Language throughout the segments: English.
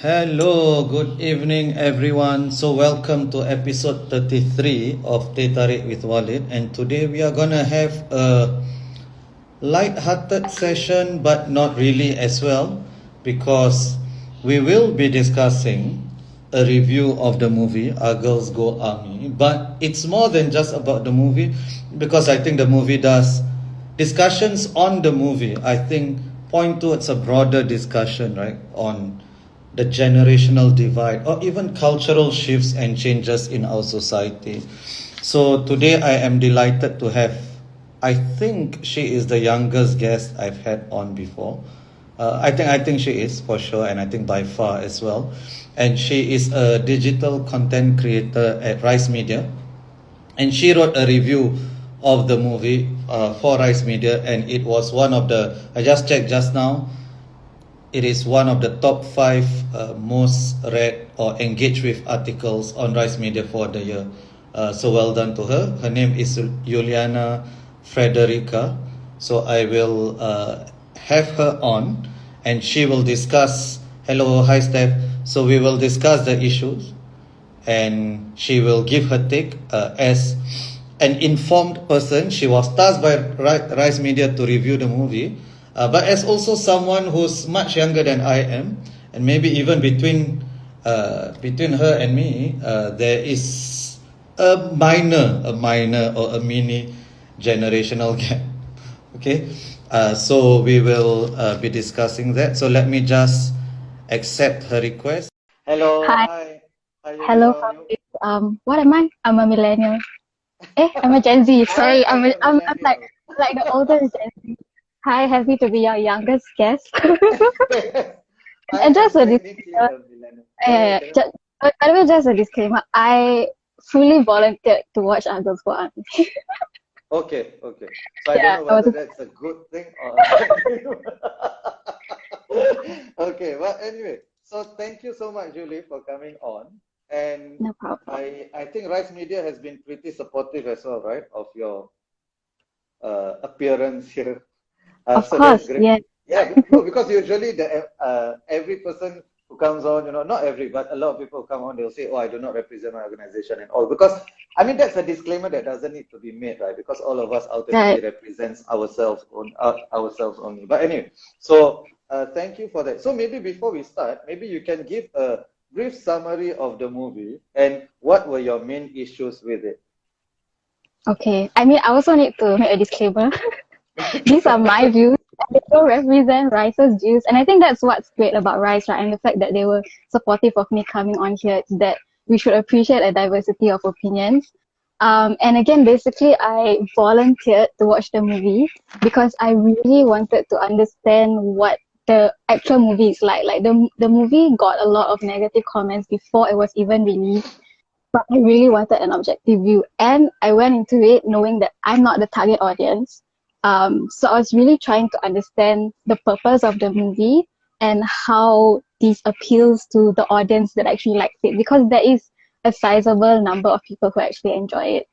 Hello, good evening everyone. So welcome to episode 33 of Teh Tarik with Walid, and today we are gonna have a light-hearted session but not really as well, because we will be discussing a review of the movie Our Girls Go Army, but it's more than just about the movie, because I think the movie does discussions on the movie, I think, point towards a broader discussion, right, on the generational divide or even cultural shifts and changes in our society. So today I am delighted to have, I think she is the youngest guest I've had on before. I think she is for sure, and I think by far as well. And she is a digital content creator at Rise Media, and she wrote a review of the movie for Rise Media, and it was one of the, I just checked just now, it is one of the top 5 most read or engaged with articles on Rise Media for the year. So well done to her. Her name is Yulianna Frederika. So I will have her on, and she will discuss. Hello, hi Steph. So we will discuss the issues, and she will give her take as an informed person. She was tasked by Rise Media to review the movie, but as also someone who's much younger than I am, and maybe even between her and me, there is a minor or a mini generational gap. Okay, so we will be discussing that. So let me just accept her request. Hello, Hi, hi, hello, how are you? what am I? I'm a millennial. I'm a Gen Z. Why Sorry, are you a I'm millennial? like the older Gen Z. Hi, happy to be your youngest guest. I And just am a technically disclaimer, a millennial. Yeah, just, by the way, just a disclaimer. I fully volunteered to watch Uncle's for Army. okay, okay. So I don't Yeah, know I was whether that's a good thing or a bad thing. Okay, well, anyway, so thank you so much, Julie, for coming on. And no problem. I think Rise Media has been pretty supportive as well, right, of your appearance here. Of So that's course, great. yeah. Yeah, no, because usually the every person who comes on, not every, but a lot of people come on, they'll say, "Oh, I do not represent my organization and all." Because I mean, that's a disclaimer that doesn't need to be made, right? Because all of us ultimately Right. represents ourselves only. But anyway, so thank you for that. So maybe before we start, maybe you can give a brief summary of the movie and what were your main issues with it. Okay. I mean, I also need to make a disclaimer. These are my views. And they don't represent Rice's views. And I think that's what's great about Rice, right? And the fact that they were supportive of me coming on here is that we should appreciate a diversity of opinions. And again, basically, I volunteered to watch the movie because I really wanted to understand what the actual movie is like. Like the movie got a lot of negative comments before it was even released, but I really wanted an objective view. And I went into it knowing that I'm not the target audience. So I was really trying to understand the purpose of the movie and how this appeals to the audience that actually likes it, because there is a sizable number of people who actually enjoy it.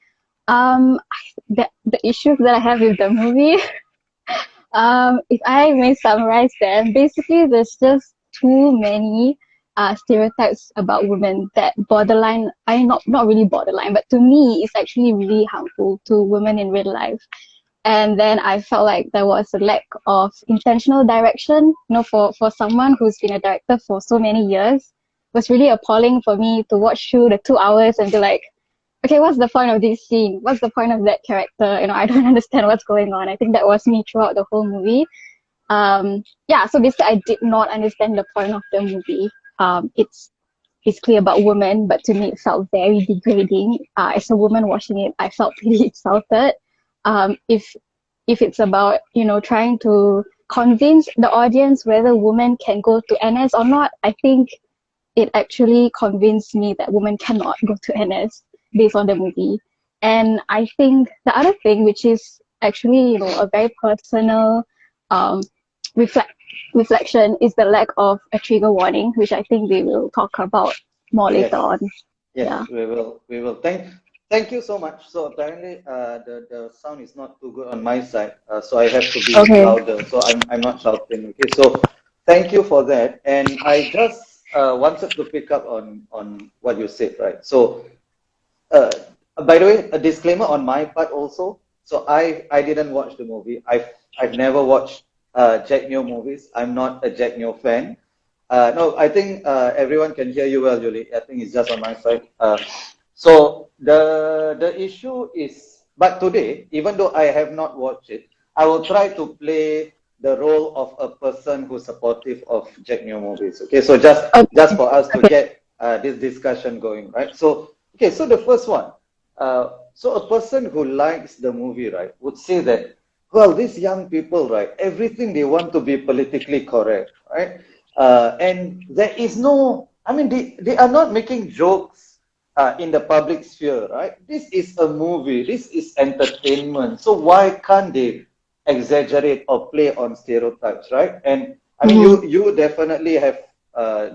The issues that I have with the movie, if I may summarize them, basically there's just too many stereotypes about women that borderline, I not really borderline, but to me it's actually really harmful to women in real life. And then I felt like there was a lack of intentional direction, for someone who's been a director for so many years. It was really appalling for me to watch through the 2 hours and be like, okay, what's the point of this scene? What's the point of that character? I don't understand what's going on. I think that was me throughout the whole movie. Yeah, so basically I did not understand the point of the movie. It's basically about women, but to me it felt very degrading. As a woman watching it, I felt pretty insulted. If it's about, trying to convince the audience whether women can go to NS or not, I think it actually convinced me that women cannot go to NS based on the movie. And I think the other thing, which is actually, a very personal um, reflect reflection, is the lack of a trigger warning, which I think we will talk about more later Yes. on. Yes, Yeah. we will. We will. Thank you so much. So apparently, the sound is not too good on my side, so I have to be Okay. louder. So I'm not shouting. Okay. So thank you for that. And I just wanted to pick up on what you said, right? So, by the way, a disclaimer on my part also. So I didn't watch the movie. I've never watched Jack Neo movies. I'm not a Jack Neo fan. No, I think everyone can hear you well, Yuli. I think it's just on my side. So the issue is, but today, even though I have not watched it, I will try to play the role of a person who's supportive of Jack Neo movies. Okay, so just for us to get this discussion going, right? So okay, so the first one. So a person who likes the movie, right, would say that, well, these young people, right, everything they want to be politically correct, right? And there is no, I mean, they are not making jokes in the public sphere, right? This is a movie, this is entertainment. So why can't they exaggerate or play on stereotypes, right? And I mean, you definitely have,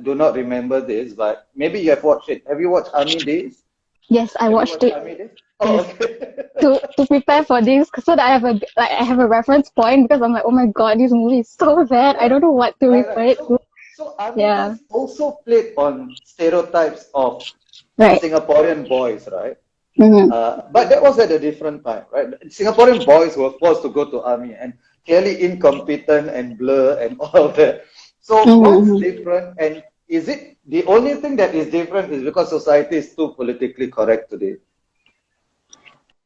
do not remember this, but maybe you have watched it. Have you watched Army Days? Yes, I watched it. Army Days? Oh, Yes. okay. To prepare for this, so that I have a reference point, because I'm like, oh my god, this movie is so bad. I don't know what to refer Right. it to. So Army Yeah. Days also played on stereotypes of Right. Singaporean boys, right? Mm-hmm. But that was at a different time, right? Singaporean boys were forced to go to army and clearly incompetent and blur and all that. So what's Mm-hmm. different? And is it the only thing that is different is because society is too politically correct today?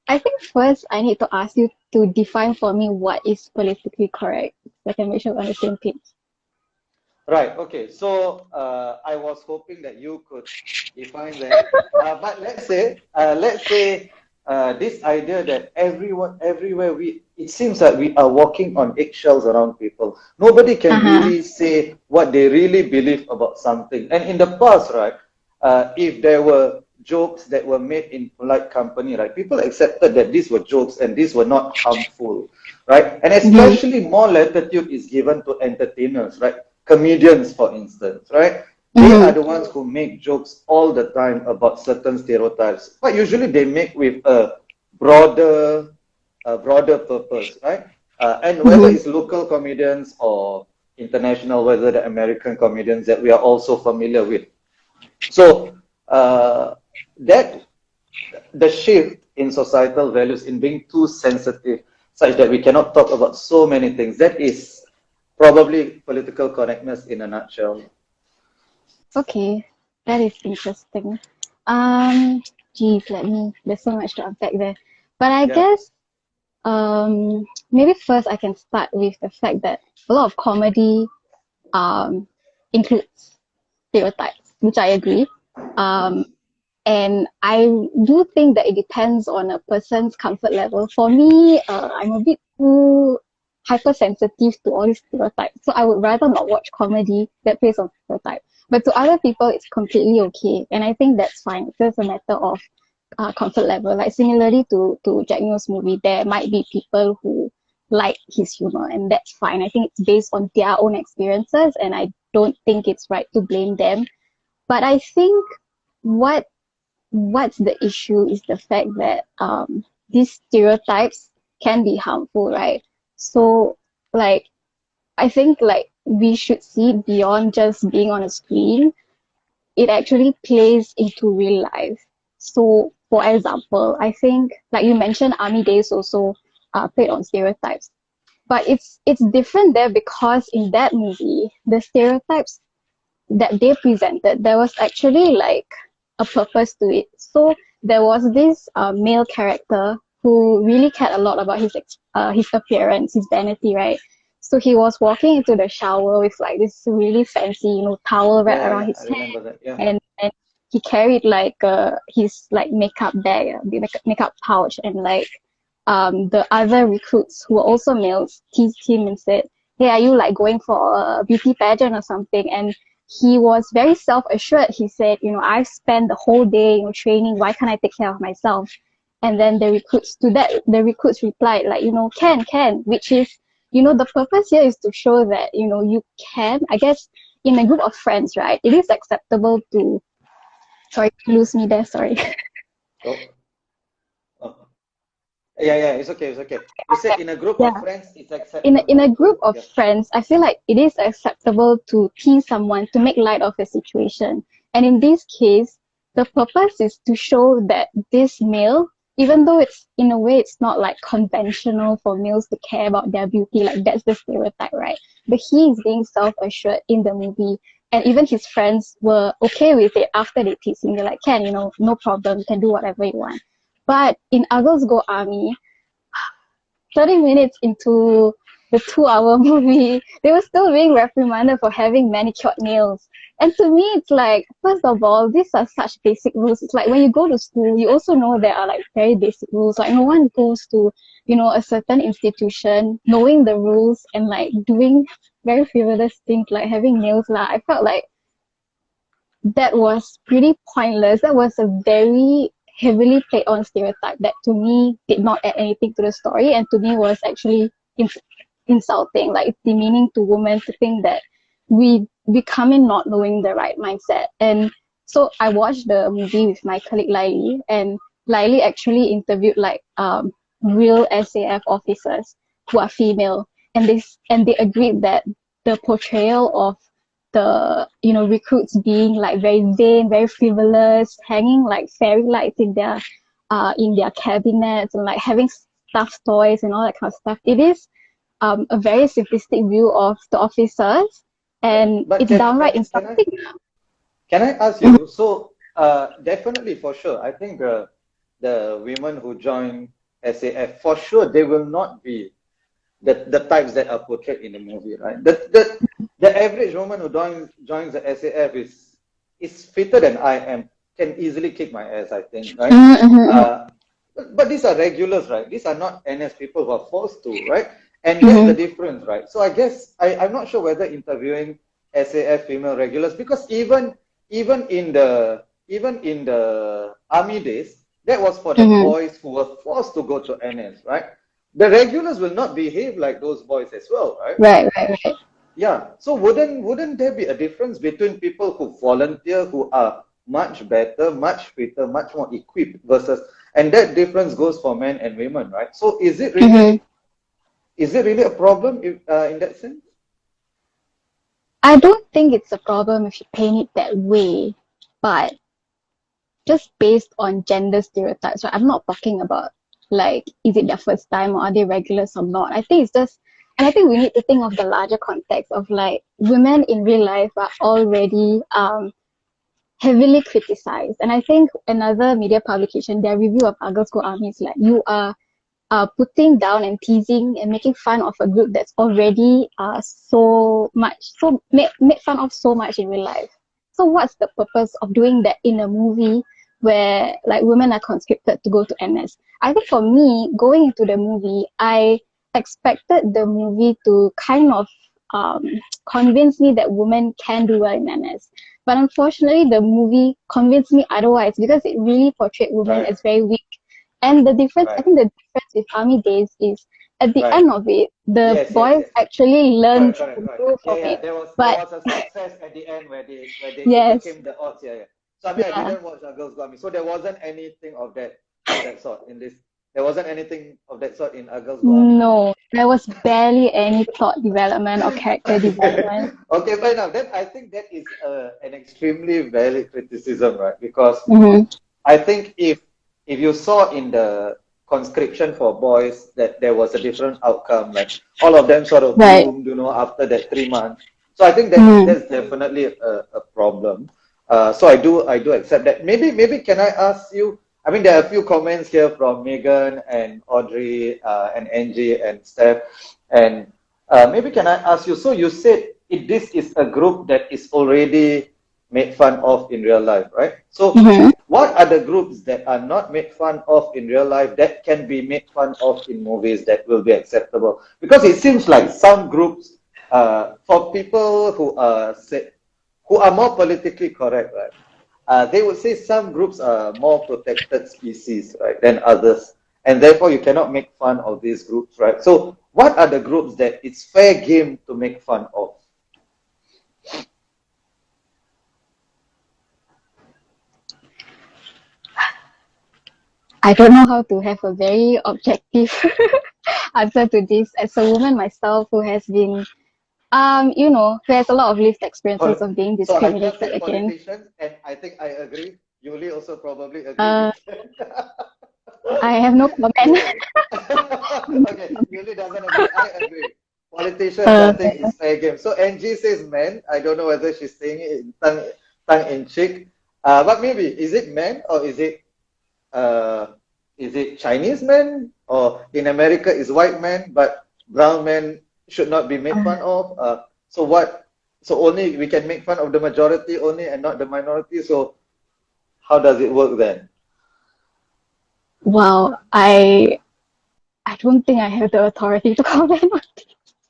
I think first I need to ask you to define for me what is politically correct, so I can make sure we're on the same page. Right. Okay. So I was hoping that you could define that. But let's say this idea that everywhere it seems that we are walking on eggshells around people. Nobody can really say what they really believe about something. And in the past, right, if there were jokes that were made in polite company, right, people accepted that these were jokes and these were not harmful, right? And especially more latitude is given to entertainers, right? Comedians, for instance, right? They are the ones who make jokes all the time about certain stereotypes, but usually they make with a broader purpose, right? And whether it's local comedians or international, whether the American comedians that we are also familiar with. So that the shift in societal values in being too sensitive, such that we cannot talk about so many things, that is probably political correctness in a nutshell. Okay, that is interesting. Geez, there's so much to unpack there. But I guess, maybe first I can start with the fact that a lot of comedy, includes stereotypes, which I agree. And I do think that it depends on a person's comfort level. For me, I'm a bit too hypersensitive to all these stereotypes. So I would rather not watch comedy that plays on stereotypes. But to other people, it's completely okay. And I think that's fine. It's just a matter of comfort level. Like similarly to Jack Neo's movie, there might be people who like his humor, and that's fine. I think it's based on their own experiences, and I don't think it's right to blame them. But I think what's the issue is the fact that these stereotypes can be harmful, right? So like I think like we should see beyond just being on a screen. It actually plays into real life. So for example, I think like you mentioned, Army Days also played on stereotypes. But it's different there because in that movie, the stereotypes that they presented, there was actually like a purpose to it. So there was this male character who really cared a lot about his appearance, his vanity, right? So he was walking into the shower with like this really fancy, towel wrapped around his I head, remember that. Yeah. and he carried like his like makeup bag, makeup pouch, and like the other recruits who were also males teased him and said, "Hey, are you like going for a beauty pageant or something?" And he was very self-assured. He said, "I've spent the whole day, training. Why can't I take care of myself?" And then the recruits replied like, can, which is, the purpose here is to show that, you can, I guess, in a group of friends, right? It is acceptable to, sorry, you lose me there, sorry. Oh. Oh. Yeah, it's okay, it's okay. You said in a group of Yeah. friends, it's In acceptable a group to, of yeah. friends, I feel like it is acceptable to tease someone to make light of a situation. And in this case, the purpose is to show that this male, even though it's in a way it's not like conventional for males to care about their beauty, like that's the stereotype, right? But he is being self-assured in the movie. And even his friends were okay with it after they tease him. They're like, Ken, no problem, you can do whatever you want. But in Uggles Go Army, 30 minutes into the 2 hour movie, they were still being reprimanded for having manicured nails. And to me, it's like, first of all, these are such basic rules. It's like when you go to school, you also know there are like very basic rules. Like no one goes to, a certain institution knowing the rules and like doing very frivolous things like having nails. I felt like that was pretty pointless. That was a very heavily played on stereotype that to me did not add anything to the story and to me was actually insulting, like demeaning to women to think that we come in not knowing the right mindset. And so I watched the movie with my colleague Laili, and Laili actually interviewed like real SAF officers who are female, and they agreed that the portrayal of the recruits being like very vain, very frivolous, hanging like fairy lights in their cabinets and like having stuffed toys and all that kind of stuff. It is a very simplistic view of the officers, and But it's downright insulting. can I ask you? So, definitely for sure, I think the women who join SAF for sure they will not be the types that are portrayed in the movie, right? The average woman who joins the SAF is fitter than I am, can easily kick my ass, I think, right? Mm-hmm, But these are regulars, right? These are not NS people who are forced to, right? And that's the mm-hmm, difference, right? So I guess I'm not sure whether interviewing SAF female regulars, because even in the army days, that was for the mm-hmm. boys who were forced to go to NS, right? The regulars will not behave like those boys as well, right? Right, right, right. Yeah. So wouldn't there be a difference between people who volunteer who are much better, much fitter, much more equipped versus, and that difference goes for men and women, right? So Mm-hmm. is it really a problem in that sense? I don't think it's a problem if you paint it that way, but just based on gender stereotypes, right? I'm not talking about like, is it their first time or are they regulars or not? I think it's just, and I think we need to think of the larger context of like women in real life are already heavily criticized. And I think another media publication, their review of Argos Go Army is like, you are putting down and teasing and making fun of a group that's already made fun of so much in real life. So what's the purpose of doing that in a movie where like women are conscripted to go to NS? I think for me, going into the movie, I expected the movie to kind of um, convince me that women can do well in NS. But unfortunately, the movie convinced me otherwise because it really portrayed women Right, as very weak. And I right, think the difference with Army Days is at the right. end of it, the Yes, yes, boys yes. actually learned Correct. through Yeah, from yeah. it. There But was a success at the end where they yes, overcame the odds. Yeah, yeah. So I mean, I yeah, didn't watch Girls Got Me. So there wasn't anything of that sort in this. There wasn't anything of that sort in Girls Go Army. no, there was barely any plot development or character Okay, development. okay, fine. Now then, I think that is an extremely valid criticism, right? Because Mm-hmm. I think if you saw in the conscription for boys that there was a different outcome, like all of them sort of Right. bloomed, after that 3 months. So I think Mm-hmm. that's definitely a problem. So I do accept that. Maybe can I ask you? I mean, there are a few comments here from Megan and Audrey and Angie and Steph, and maybe can I ask you? So you said this is a group that is already made fun of in real life, right? So Mm-hmm. what are the groups that are not made fun of in real life that can be made fun of in movies that will be acceptable? Because it seems like some groups, for people who are more politically correct, right? They would say some groups are more protected species, right, than others, and therefore you cannot make fun of these groups, right? So what are the groups that it's fair game to make fun of? I don't know how to have a very objective answer to this. As a woman myself who has been, who has a lot of lived experiences of being So Haikal discriminated said against. politicians, and I think I agree. Yuli also probably agree Uh, with that. I have no comment. Okay. Okay, Yuli doesn't agree. I agree. Politicians, I Uh, think, is fair game. So Angie says men. I don't know whether she's saying it in tongue in cheek. But maybe is it men or is it Chinese men, or in America is white men, but brown men should not be made fun of? So what? So only we can make fun of the majority only and not the minority. So how does it work then? wow, I don't think I have the authority to comment on this.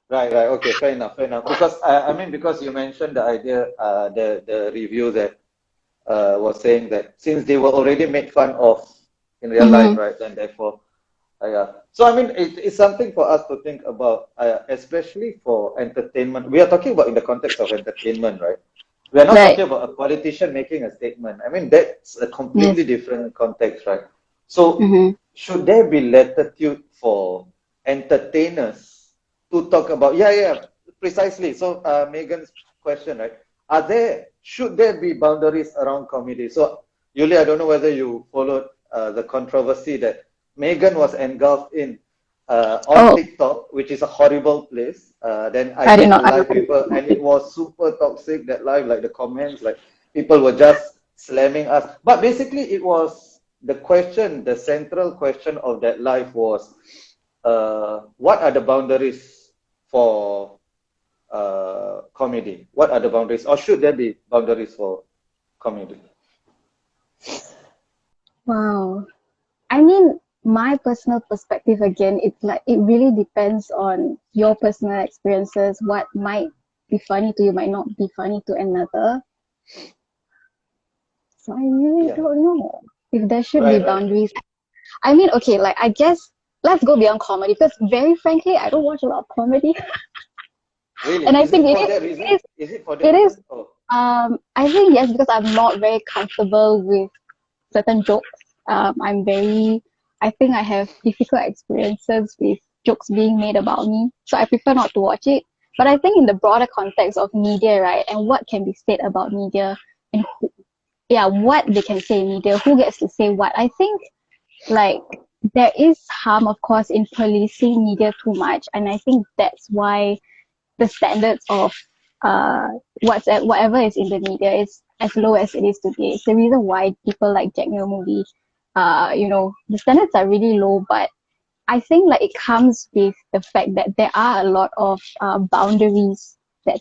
Right, right. Okay, fair enough, fair enough. Because I mean, because you mentioned the idea, the review that was saying that since they were already made fun of in real life, Mm-hmm. right, then therefore, yeah. So I mean, it's something for us to think about, especially for entertainment. We are talking about in the context of entertainment, right? We are not Right. talking about a politician making a statement. I mean, that's a Yes. completely different context, right? So, Mm-hmm. should there be latitude for entertainers to talk about? Yeah, yeah, precisely. So, Megan's question, right? Should there be boundaries around comedy? So, Yuli, I don't know whether you followed the controversy that Megan was engulfed in on Oh, TikTok, which is a horrible place. Then I I did did a not. live with her, and it was super toxic. That live, like the comments, like people were just slamming us. But basically, it was the question, the central question of that live was, what are the boundaries for comedy? What are the boundaries, or should there be boundaries for comedy? Wow. I mean, my personal perspective again, it's like it really depends on your personal experiences. What might be funny to you might not be funny to another. So I really Yeah, don't know if there should be right, right. boundaries. I mean, okay, like I guess let's go beyond comedy because very frankly, I don't watch a lot of comedy. Really, And I is think it it for is, that it reason? is, Is it for that it is, reason? Oh, I think yes, because I'm not very comfortable with certain jokes. I think I have difficult experiences with jokes being made about me. So I prefer not to watch it. But I think in the broader context of media, right, and what can be said about media and yeah, what they can say in media, who gets to say what, I think like there is harm, of course, in policing media too much. And I think that's why the standards of uh whatever is in the media is as low as it is today. It's the reason why people like Jack Neo movie, the standards are really low, but I think like it comes with the fact that there are a lot of boundaries that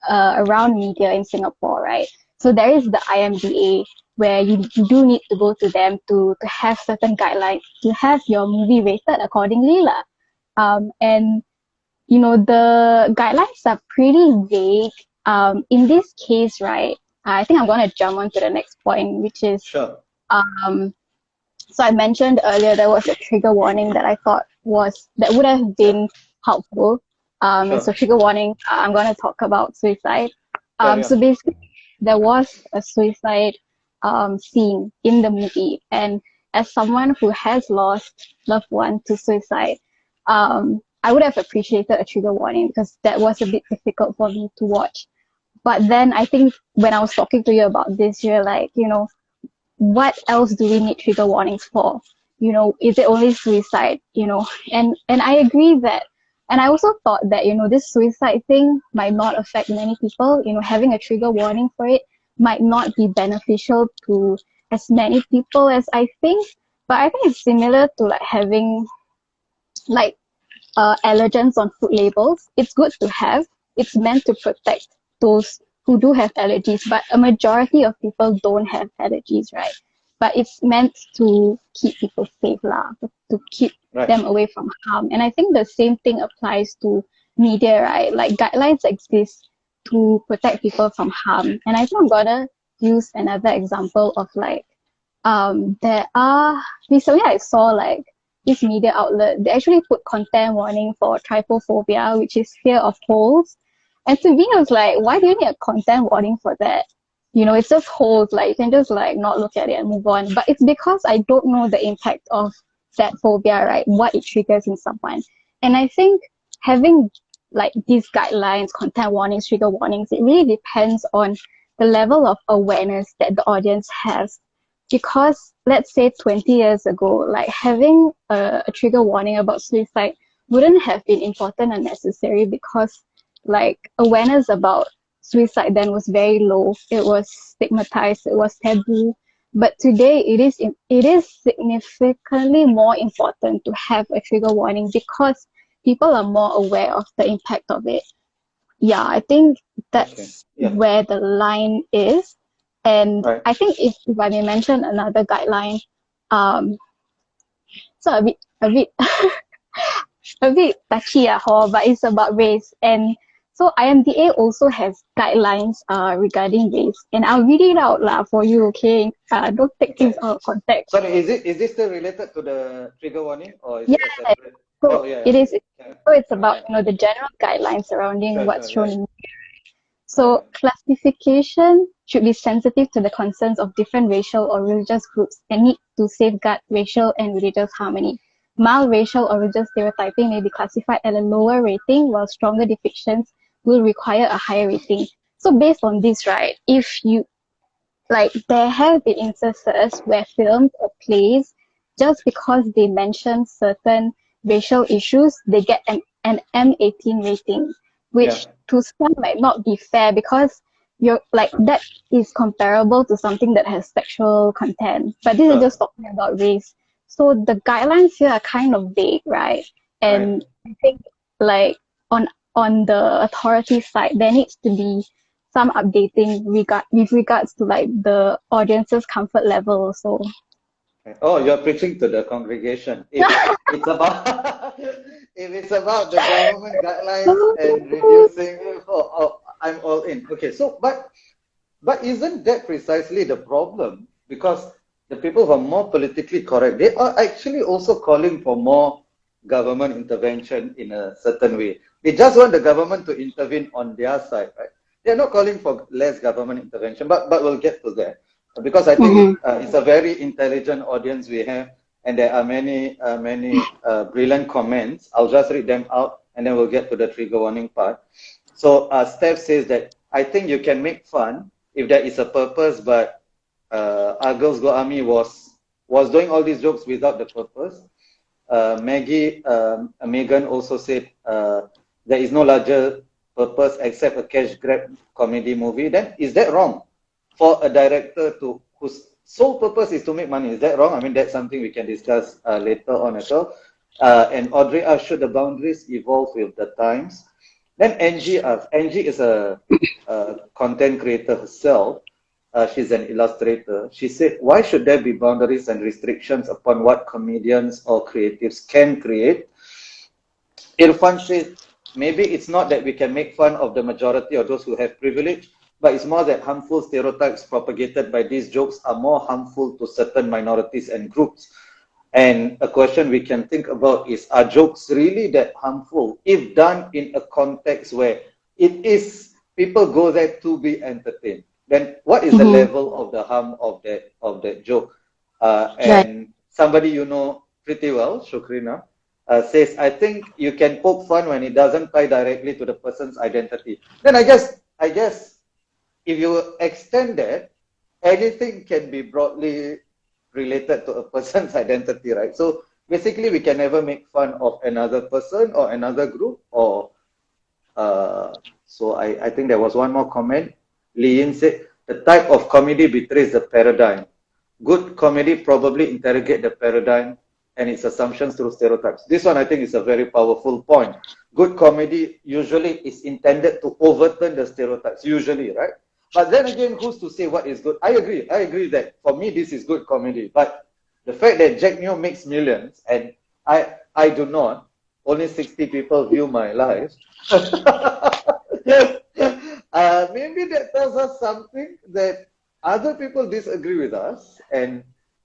around media in Singapore, right? So there is the IMDA where you do need to go to them to have certain guidelines to have your movie rated accordingly lah. And the guidelines are pretty vague. In this case, right, I think I'm going to jump on to the next point, which is, sure, um, so I mentioned earlier there was a trigger warning that I thought that would have yeah, been helpful. And so sure. trigger warning, I'm going to talk about suicide. Carry So on. basically, there was a suicide scene in the movie, and as someone who has lost loved one to suicide, I would have appreciated a trigger warning because that was a bit difficult for me to watch. But then I think when I was talking to you about this, you're like, what else do we need trigger warnings for? Is it only suicide? And I agree that, and I also thought that, this suicide thing might not affect many people. Having a trigger warning for it might not be beneficial to as many people as I think. But I think it's similar to like having like allergens on food labels. It's good to have. It's meant to protect those who do have allergies, but a majority of people don't have allergies, right? But it's meant to keep people safe, lah, to keep Right. them away from harm. And I think the same thing applies to media, right? Like guidelines exist to protect people from harm. And I think I'm gonna use another example of like there are recently I saw like this media outlet, they actually put content warning for trypophobia, which is fear of holes. And to me, I was like, why do you need a content warning for that? it's just holes, like you can just like not look at it and move on. But it's because I don't know the impact of that phobia, right? What it triggers in someone. And I think having like these guidelines, content warnings, trigger warnings, it really depends on the level of awareness that the audience has. Because let's say 20 years ago, like having a trigger warning about suicide wouldn't have been important and necessary because like awareness about suicide then was very low. It was stigmatized, it was taboo. But today it is significantly more important to have a trigger warning because people are more aware of the impact of it. Yeah, I think that's Yeah. where the line is. And Right. I think if I may mention another guideline, so a bit a bit touchy but it's about race. And so IMDA also has guidelines regarding race. And I'll read it out for you, okay? Don't take things out of context. Sorry, is this still related to the trigger warning or is it a Yeah, separate? so Yeah. it is. Yeah. So it's about the general guidelines surrounding what's shown in. So classification should be sensitive to the concerns of different racial or religious groups and need to safeguard racial and religious harmony. Mild racial or religious stereotyping may be classified at a lower rating, while stronger depictions will require a higher rating. So based on this, right, if you like, there have been instances where films or plays, just because they mention certain racial issues, they get an M18 rating, which to some might not be fair because you're like that is comparable to something that has sexual content. But this is just talking about race. So the guidelines here are kind of vague, right? And I think like on the authority side, there needs to be some updating with regards to like the audience's comfort level also. Oh, you're preaching to the congregation. If it's about if it's about the government guidelines and reducing, I'm all in. Okay, so but isn't that precisely the problem? Because the people who are more politically correct, they are actually also calling for more government intervention in a certain way. They just want the government to intervene on their side, right? They're not calling for less government intervention, but we'll get to that. Because I think it's a very intelligent audience we have, and there are many brilliant comments. I'll just read them out, and then we'll get to the trigger warning part. So Steph says that I think you can make fun if there is a purpose, but Our Girls Go Army was doing all these jokes without the purpose. Megan also said there is no larger purpose except a cash grab comedy movie. Then is that wrong for a director whose sole purpose is to make money? Is that wrong? I mean, that's something we can discuss later on as well. And Audrey asked, should the boundaries evolve with the times? Then Angie asked, Angie is a content creator herself. She's an illustrator. She said, why should there be boundaries and restrictions upon what comedians or creatives can create? Irfan said, maybe it's not that we can make fun of the majority of those who have privilege, but it's more that harmful stereotypes propagated by these jokes are more harmful to certain minorities and groups. And a question we can think about is, are jokes really that harmful if done in a context where it is, people go there to be entertained? Then what is the level of the harm of that joke? And somebody you know pretty well, Shukrina, says, I think you can poke fun when it doesn't tie directly to the person's identity. Then I guess if you extend that, anything can be broadly related to a person's identity, right? So basically, we can never make fun of another person or another group. Or so I think there was one more comment. Lian said, the type of comedy betrays the paradigm. Good comedy probably interrogate the paradigm and its assumptions through stereotypes. This one I think is a very powerful point. Good comedy usually is intended to overturn the stereotypes, usually, right? But then again, who's to say what is good? I agree that for me this is good comedy. But the fact that Jack Neo makes millions and I do not, only 60 people view my live. Maybe that tells us something that other people disagree with us,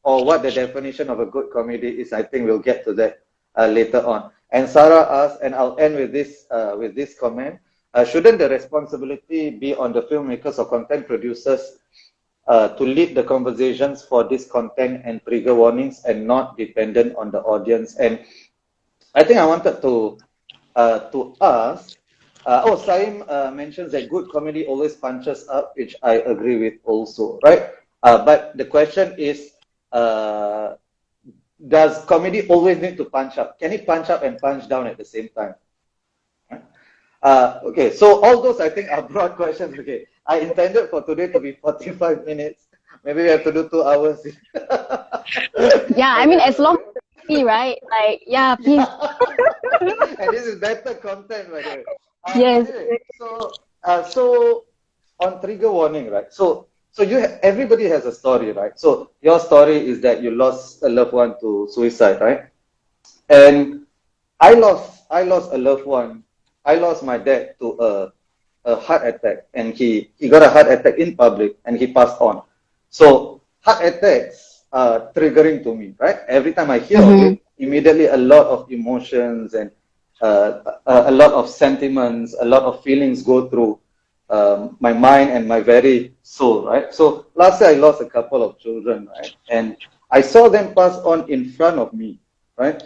or what the definition of a good comedy is. I think we'll get to that later on. And Sarah asked, and I'll end with this comment: shouldn't the responsibility be on the filmmakers or content producers to lead the conversations for this content and trigger warnings and not dependent on the audience. And I think I wanted to ask. Saim mentions that good comedy always punches up, which I agree with also, right? But the question is, does comedy always need to punch up? Can it punch up and punch down at the same time? Okay, so all those I think are broad questions. Okay, I intended for today to be 45 minutes. Maybe we have to do 2 hours. Yeah, I mean, as long as you right? Like, yeah, please. And this is better content, by the way. Yes. Anyway, so on trigger warning, right? So everybody has a story, right? So your story is that you lost a loved one to suicide, right? And I lost a loved one. I lost my dad to a heart attack, and he got a heart attack in public, and he passed on. So heart attacks are triggering to me, right? Every time I hear of it, immediately a lot of emotions and a lot of sentiments, a lot of feelings go through my mind and my very soul, right? So last year I lost a couple of children, right? And I saw them pass on in front of me, right?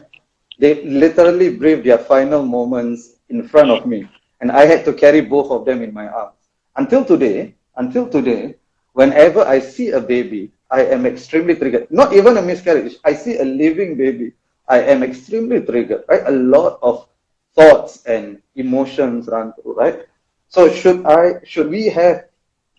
They literally breathed their final moments in front of me, and I had to carry both of them in my arms. Until today, whenever I see a baby, I am extremely triggered. Not even a miscarriage. I see a living baby, I am extremely triggered, right? A lot of thoughts and emotions run through, right? So should we have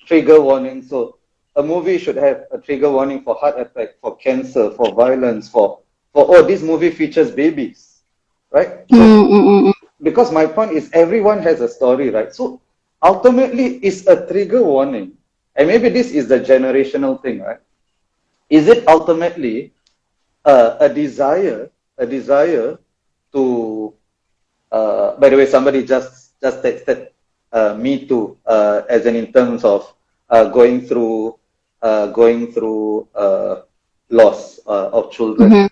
trigger warnings? So a movie should have a trigger warning for heart attack, for cancer, for violence, for this movie features babies, right? So, because my point is everyone has a story, right? So ultimately it's a trigger warning. And maybe this is the generational thing, right? Is it ultimately a desire to by the way, somebody just texted me too, as in terms of going through loss of children.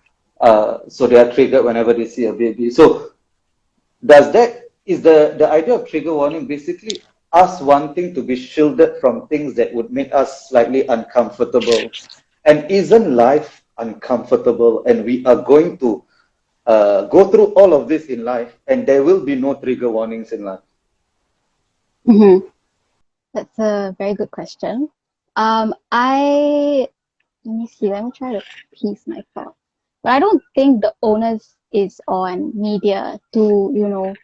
So they are triggered whenever they see a baby. So is the idea of trigger warning basically us wanting to be shielded from things that would make us slightly uncomfortable? And isn't life uncomfortable, and we are going to go through all of this in life, and there will be no trigger warnings in life? That's a very good question. Let me try to piece my thoughts. But I don't think the onus is on media to,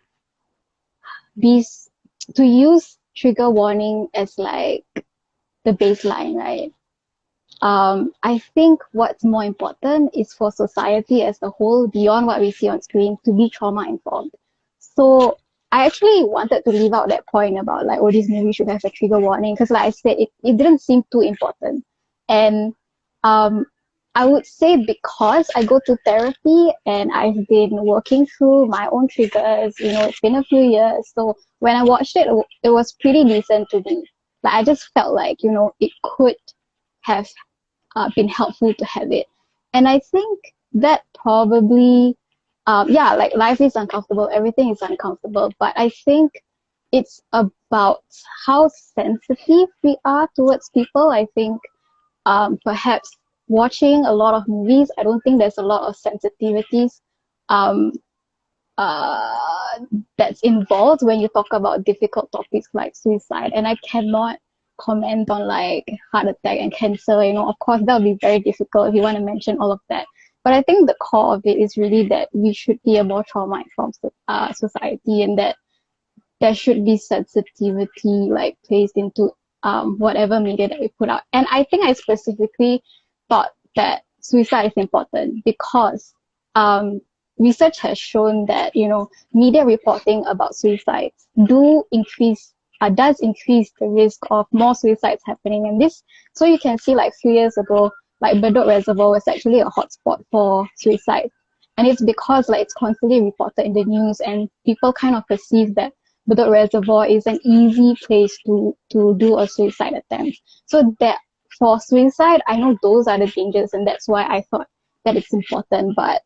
to use trigger warning as like the baseline, right? I think what's more important is for society as a whole, beyond what we see on screen, to be trauma informed. So I actually wanted to leave out that point about like, this movie should have a trigger warning, because like I said, it didn't seem too important. And I would say because I go to therapy and I've been working through my own triggers, it's been a few years. So when I watched it, it was pretty decent to me. Like I just felt like, it could have been helpful to have it. And I think that probably, like life is uncomfortable, everything is uncomfortable, but I think it's about how sensitive we are towards people. I think perhaps watching a lot of movies, I don't think there's a lot of sensitivities that's involved when you talk about difficult topics like suicide. And I cannot comment on like heart attack and cancer, of course that would be very difficult if you want to mention all of that. But I think the core of it is really that we should be a more trauma-informed society, and that there should be sensitivity like placed into whatever media that we put out. And I think I specifically thought that suicide is important because research has shown that media reporting about suicides does increase the risk of more suicides happening. And this, so you can see like 3 years ago, like Bedok Reservoir was actually a hotspot for suicide, and it's because like it's constantly reported in the news, and people kind of perceive that Bedok Reservoir is an easy place to do a suicide attempt. So that for suicide, I know those are the dangers, and that's why I thought that it's important. But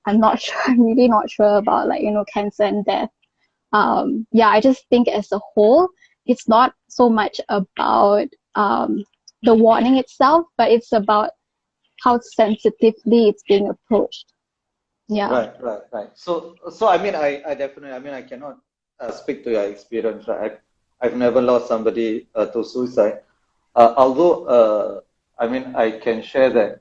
I'm not sure. I'm really not sure about like cancer and death. I just think as a whole, it's not so much about the warning itself, but it's about how sensitively it's being approached. Yeah. Right. So I mean, I definitely, I mean, I cannot speak to your experience, right? I've never lost somebody to suicide. Although, I mean, I can share that.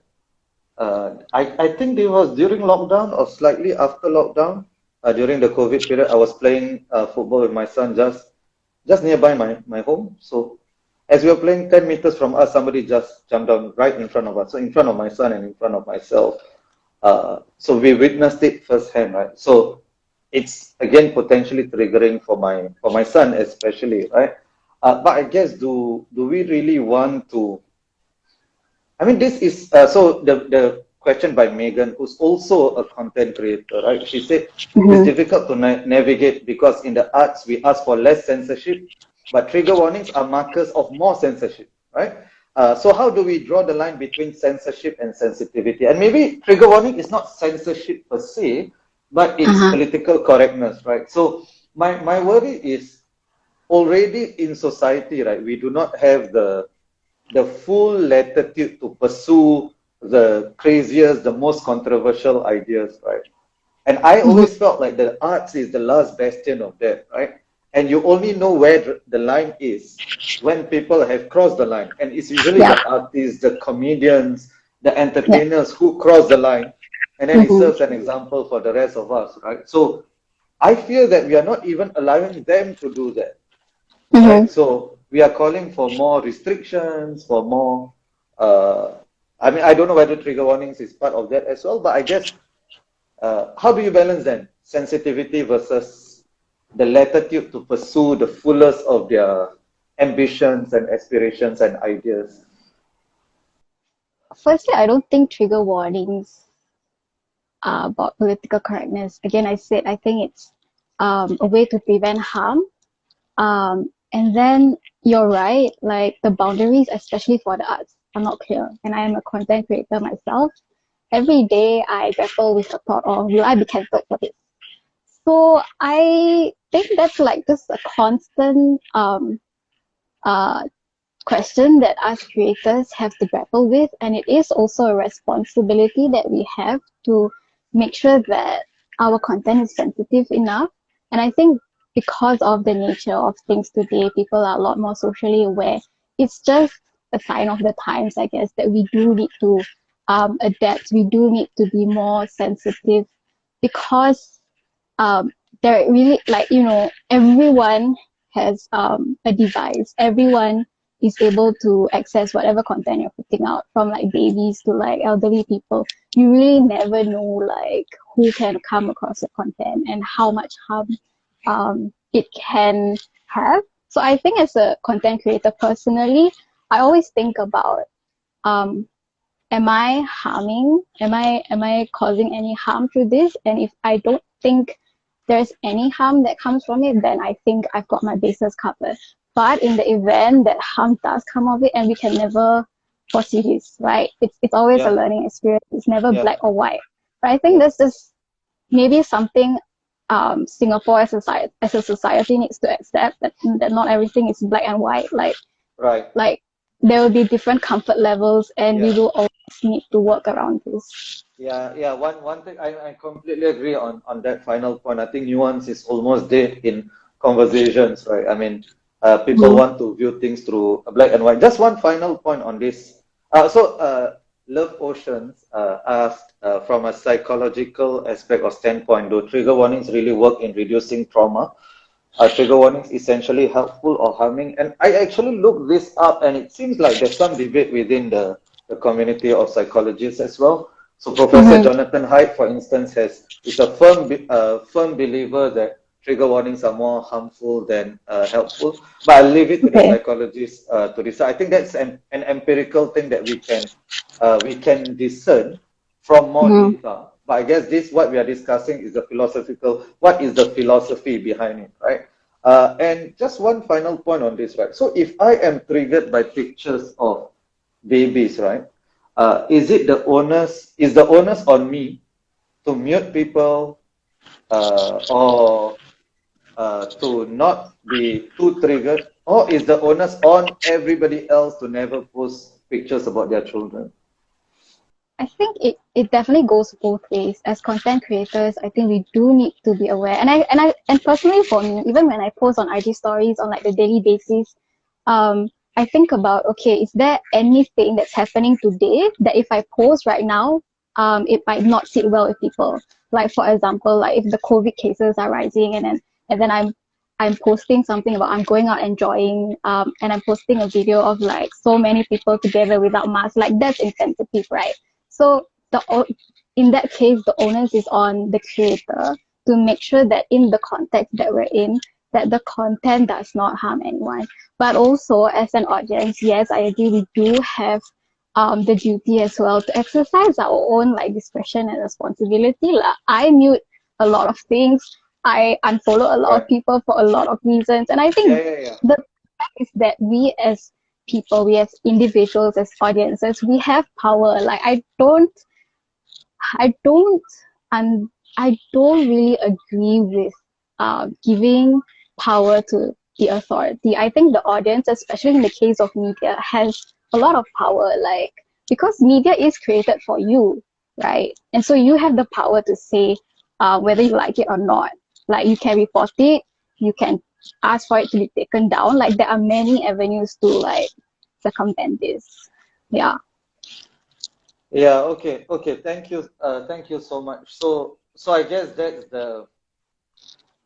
I think it was during lockdown or slightly after lockdown, during the COVID period, I was playing football with my son just nearby my home. So as we were playing 10 meters from us, somebody just jumped down right in front of us. So in front of my son and in front of myself. So we witnessed it firsthand, right? So it's again potentially triggering for my son especially, right? But I guess do we really want to? I mean, this is so the question by Megan, who's also a content creator, right? She said it's difficult to navigate because in the arts we ask for less censorship, but trigger warnings are markers of more censorship, right? So how do we draw the line between censorship and sensitivity? And maybe trigger warning is not censorship per se, but it's political correctness, right? So my worry is already in society, right? We do not have the full latitude to pursue the craziest, the most controversial ideas, right? And I always felt like the arts is the last bastion of that, right? And you only know where the line is when people have crossed the line. And it's usually the artists, the comedians, the entertainers who cross the line. And then it serves an example for the rest of us, right? So I fear that we are not even allowing them to do that. Right? So we are calling for more restrictions, for more. I mean, I don't know whether trigger warnings is part of that as well, but I guess how do you balance then sensitivity versus the latitude to pursue the fullest of their ambitions and aspirations and ideas? Firstly, I don't think trigger warnings are about political correctness. Again, I said I think it's a way to prevent harm. And then you're right, like the boundaries, especially for the arts, are not clear. And I am a content creator myself. Every day I grapple with the thought of, will I be cancelled for this? So I think that's like just a constant question that us creators have to grapple with. And it is also a responsibility that we have to make sure that our content is sensitive enough. And I think because of the nature of things today, people are a lot more socially aware. It's just a sign of the times, I guess, that we do need to adapt. We do need to be more sensitive because there really, like, everyone has a device. Everyone is able to access whatever content you're putting out, from like babies to like elderly people. You really never know like who can come across your content and how much harm it can have. So I think as a content creator personally, I always think about am I harming? Am I causing any harm through this? And if I don't think there's any harm that comes from it, then I think I've got my bases covered. But in the event that harm does come of it, and we can never foresee this, right? It's always a learning experience. It's never black or white. But I think that's just maybe something Singapore as a society needs to accept, that not everything is black and white. Like there will be different comfort levels, and we will always need to work around this. One thing I completely agree on that final point. I think nuance is almost dead in conversations, right? I mean, people want to view things through black and white. Just one final point on this. Love Oceans asked from a psychological aspect or standpoint, do trigger warnings really work in reducing trauma? Are trigger warnings essentially helpful or harming? And I actually looked this up, and it seems like there's some debate within the community of psychologists as well. So Professor Jonathan Haidt, for instance, is a firm believer that trigger warnings are more harmful than helpful. But I'll leave it to the psychologists to decide. I think that's an empirical thing that we can discern from more data. But I guess what we are discussing is the philosophical, what is the philosophy behind it, right? And just one final point on this, right? So if I am triggered by pictures of babies, right? Is the onus on me to mute people or to not be too triggered, or is the onus on everybody else to never post pictures about their children? I think it definitely goes both ways. As content creators, I think we do need to be aware. And personally for me, even when I post on IG stories on like the daily basis, I think about, okay, is there anything that's happening today that if I post right now, it might not sit well with people. Like for example, like if the COVID cases are rising and then I'm posting something about I'm going out enjoying, and I'm posting a video of like so many people together without masks, like that's insensitive, right? So in that case, the onus is on the creator to make sure that in the context that we're in, that the content does not harm anyone. But also as an audience, yes, I agree, we do have the duty as well to exercise our own like discretion and responsibility. Like, I mute a lot of things. I unfollow a lot of Right. people for a lot of reasons. And I think Yeah. the fact is that we as people, we as individuals, as audiences, we have power. Like I don't, and I don't really agree with giving power to the authority. I think the audience, especially in the case of media, has a lot of power. Like because media is created for you, right? And so you have the power to say whether you like it or not. Like you can report it, you can ask for it to be taken down. Like there are many avenues to like circumvent this. Yeah. Yeah, okay. Thank you so much. So I guess that's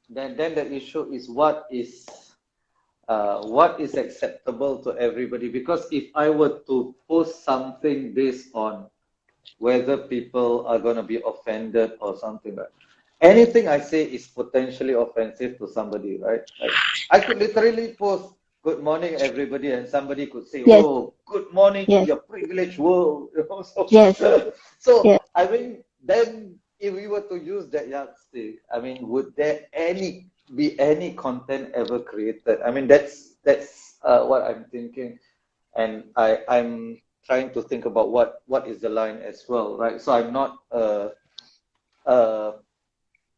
then the issue is what is acceptable to everybody. Because if I were to post something based on whether people are gonna be offended or something, right? Anything I say is potentially offensive to somebody, right? Like I could literally post "Good morning, everybody," and somebody could say, Yes. "Oh, good morning to Yes. your privileged world." Yes. So Yes. I mean, then if we were to use that yardstick, I mean, would there be any content ever created? I mean, that's what I'm thinking, and I'm trying to think about what is the line as well, right? So I'm not a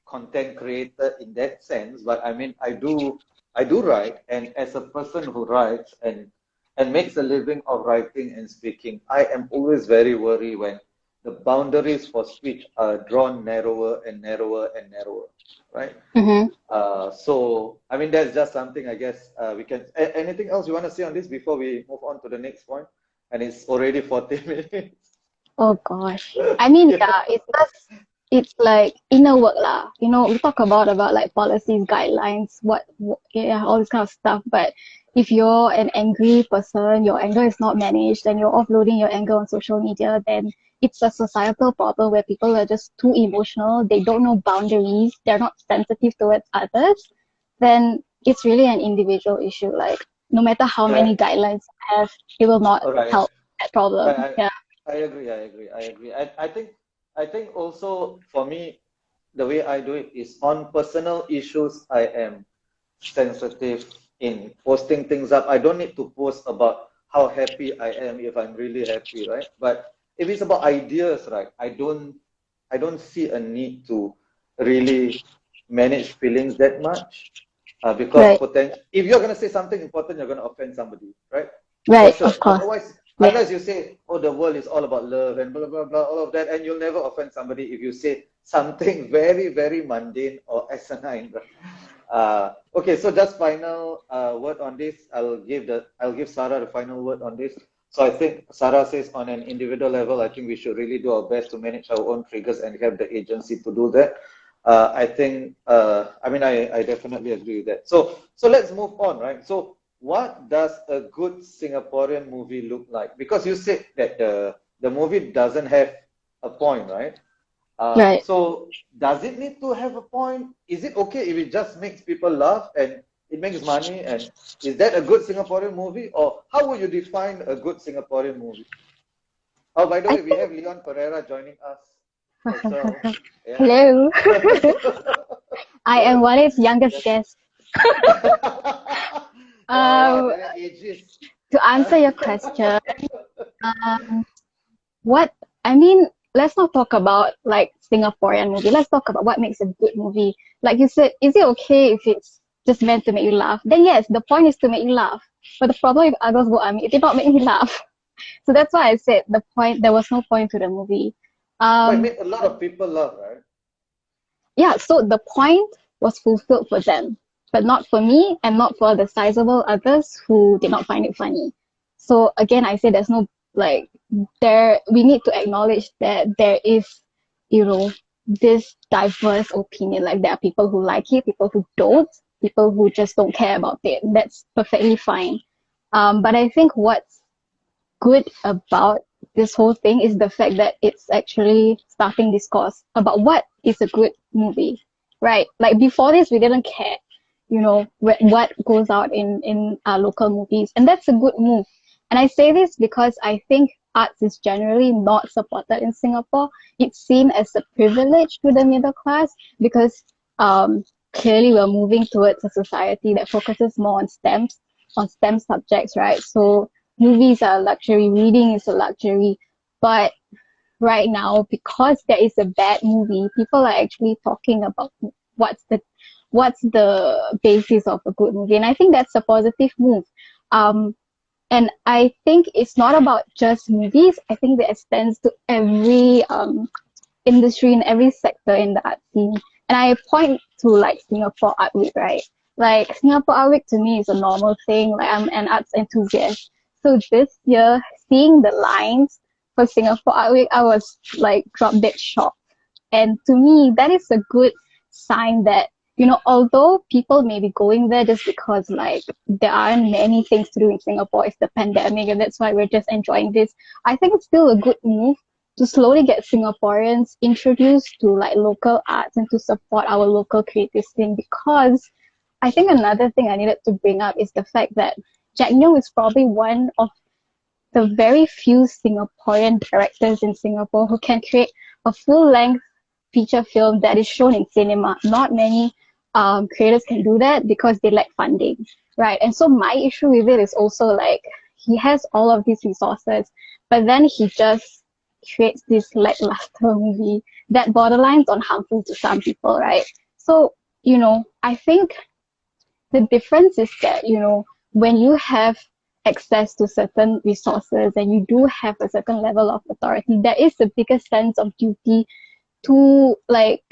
content creator in that sense, but I mean, I do write, and as a person who writes and makes a living of writing and speaking, I am always very worried when the boundaries for speech are drawn narrower and narrower and narrower, right? Mm-hmm. So I mean, that's just something I guess we can. Anything else you want to say on this before we move on to the next point? And it's already 40 minutes. Oh gosh. I mean, Yeah. yeah, it's like inner work lah. You know, we talk about like policies, guidelines, yeah, all this kind of stuff. But if you're an angry person, your anger is not managed, and you're offloading your anger on social media, then it's a societal problem where people are just too emotional. They don't know boundaries. They're not sensitive towards others. Then it's really an individual issue. Like no matter how many Right. guidelines you have, it will not All right. help that problem. I, Yeah. I agree. I think also for me, the way I do it is on personal issues. I am sensitive in posting things up. I don't need to post about how happy I am if I'm really happy, right? But if it's about ideas, right, I don't see a need to really manage feelings that much. Because Right. if you're gonna say something important, you're gonna offend somebody, right? For Right, sure. of course. Otherwise, Yeah. unless you say, "Oh, the world is all about love," and blah blah blah, all of that, and you'll never offend somebody if you say something very very mundane or asinine. Right? Okay, so just final word on this. I'll give Sarah the final word on this. So I think Sarah says on an individual level, I think we should really do our best to manage our own triggers and have the agency to do that. I think I mean I definitely agree with that. So let's move on, right? So what does a good Singaporean movie look like? Because you said that the movie doesn't have a point, right? Right. So does it need to have a point? Is it okay if it just makes people laugh and it makes money? And is that a good Singaporean movie? Or how would you define a good Singaporean movie? Oh, by the I way, we have Leon Pereira joining us as well. think. Yeah. Hello. I am Walid's youngest guest. Wow, Um, very ageist. to answer your question, um, what I mean, let's not talk about like Singaporean movie. Let's talk about what makes a good movie. Like you said, is it okay if it's just meant to make you laugh? Then yes, the point is to make you laugh. But the problem with others, what I mean, it did not make me laugh. So that's why I said there was no point to the movie. But it Um, made a lot of people laugh, right? yeah, so the point was fulfilled for them, but not for me and not for the sizable others who did not find it funny. So again, I say there's no like we need to acknowledge that there is, you know, this diverse opinion. Like there are people who like it, people who don't, people who just don't care about it. That's perfectly fine. But I think what's good about this whole thing is the fact that it's actually starting discourse about what is a good movie, right? Like before this, we didn't care, what goes out in our local movies, and that's a good move. And I say this because I think arts is generally not supported in Singapore. It's seen as a privilege to the middle class because clearly we're moving towards a society that focuses more on STEM subjects, right? So movies are a luxury, reading is a luxury. But right now, because there is a bad movie, people are actually talking about what's the what's the basis of a good movie. And I think that's a positive move. And I think it's not about just movies. I think that extends to every industry in every sector in the art scene. And I point to like Singapore Art Week, right? Like Singapore Art Week to me is a normal thing. Like I'm an arts enthusiast. So this year, seeing the lines for Singapore Art Week, I was like drop dead shocked. And to me, that is a good sign that, although people may be going there just because like there aren't many things to do in Singapore, it's the pandemic and that's why we're just enjoying this. I think it's still a good move to slowly get Singaporeans introduced to like local arts and to support our local creative scene, because I think another thing I needed to bring up is the fact that Jack Neo is probably one of the very few Singaporean directors in Singapore who can create a full-length feature film that is shown in cinema. Not many creators can do that because they lack funding, right? And so my issue with it is also like he has all of these resources, but then he just creates this lackluster movie that borderlines on harmful to some people, right? So, I think the difference is that, when you have access to certain resources and you do have a certain level of authority, there is a bigger sense of duty to like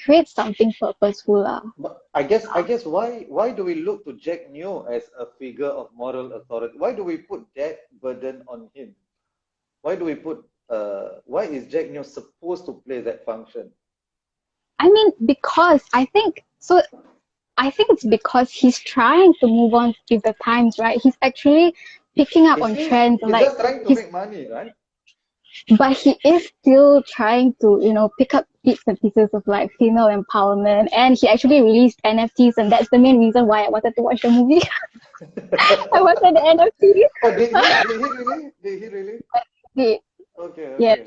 create something purposeful. But I guess why do we look to Jack Neo as a figure of moral authority? Why do we put that burden on him? Why do we put why is Jack Neo supposed to play that function? I mean, because I think it's because he's trying to move on with the times, right? He's actually picking up Is on he trends, he's like just trying to he's make money, right? but he is still trying to, pick up bits and pieces of like female empowerment. And he actually released NFTs, and that's the main reason why I wanted to watch the movie. I wanted the NFT. Oh, did he really? Okay, Yes.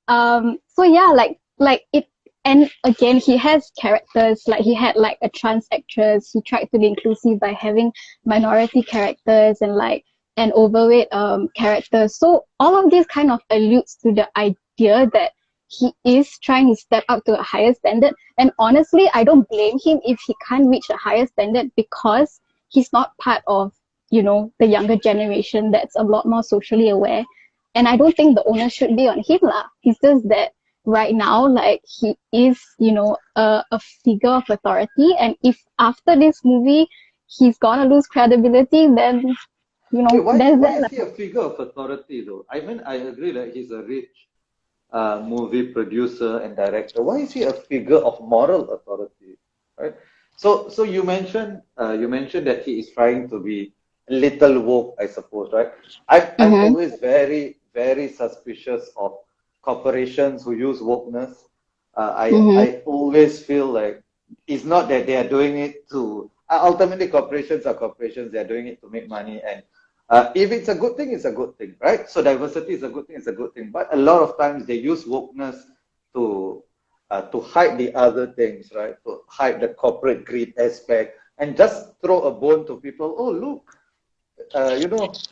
okay. So yeah, like it, and again, he has characters. Like he had like a trans actress. He tried to be inclusive by having minority characters and like an overweight character. So all of this kind of alludes to the idea that he is trying to step up to a higher standard. And honestly, I don't blame him if he can't reach a higher standard, because he's not part of, the younger generation that's a lot more socially aware. And I don't think the onus should be on him lah. It's just that right now, like he is, a figure of authority. And if after this movie he's gonna lose credibility, then Wait, why there's why that is lah. he a figure of authority though? I mean, I agree that he's a rich movie producer and director. Why is he a figure of moral authority? Right? So you mentioned that he is trying to be a little woke, I suppose, right? I'm Mm-hmm. always very, very suspicious of corporations who use wokeness. I Mm-hmm. always feel like it's not that they are doing it to ultimately corporations are corporations, they are doing it to make money, and if it's a good thing, it's a good thing, right? So diversity is a good thing, it's a good thing. But a lot of times they use wokeness to hide the other things, right? To hide the corporate greed aspect and just throw a bone to people. Oh, look,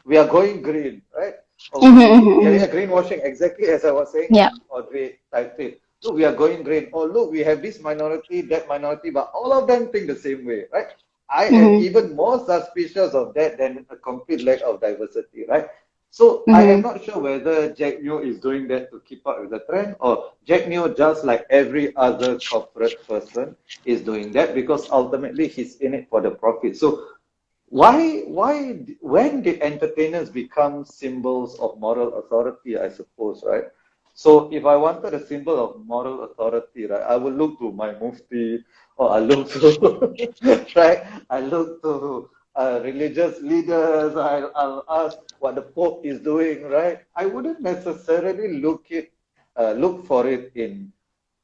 we are going green, right? Oh, Mm-hmm. yeah, Mm-hmm. greenwashing, exactly as I was saying, Yeah. and Audrey typed it. Look, we are going green. Oh, look, we have this minority, that minority, but all of them think the same way, right? I am Mm-hmm. even more suspicious of that than a complete lack of diversity, right? So I am Mm-hmm. not sure whether Jack Neo is doing that to keep up with the trend, or Jack Neo, just like every other corporate person, is doing that because ultimately he's in it for the profit. So when did entertainers become symbols of moral authority, I suppose, right? So if I wanted a symbol of moral authority, right, I would look to my mufti, or I look to, right, I look to religious leaders, I'll ask what the Pope is doing, right? I wouldn't necessarily look for it in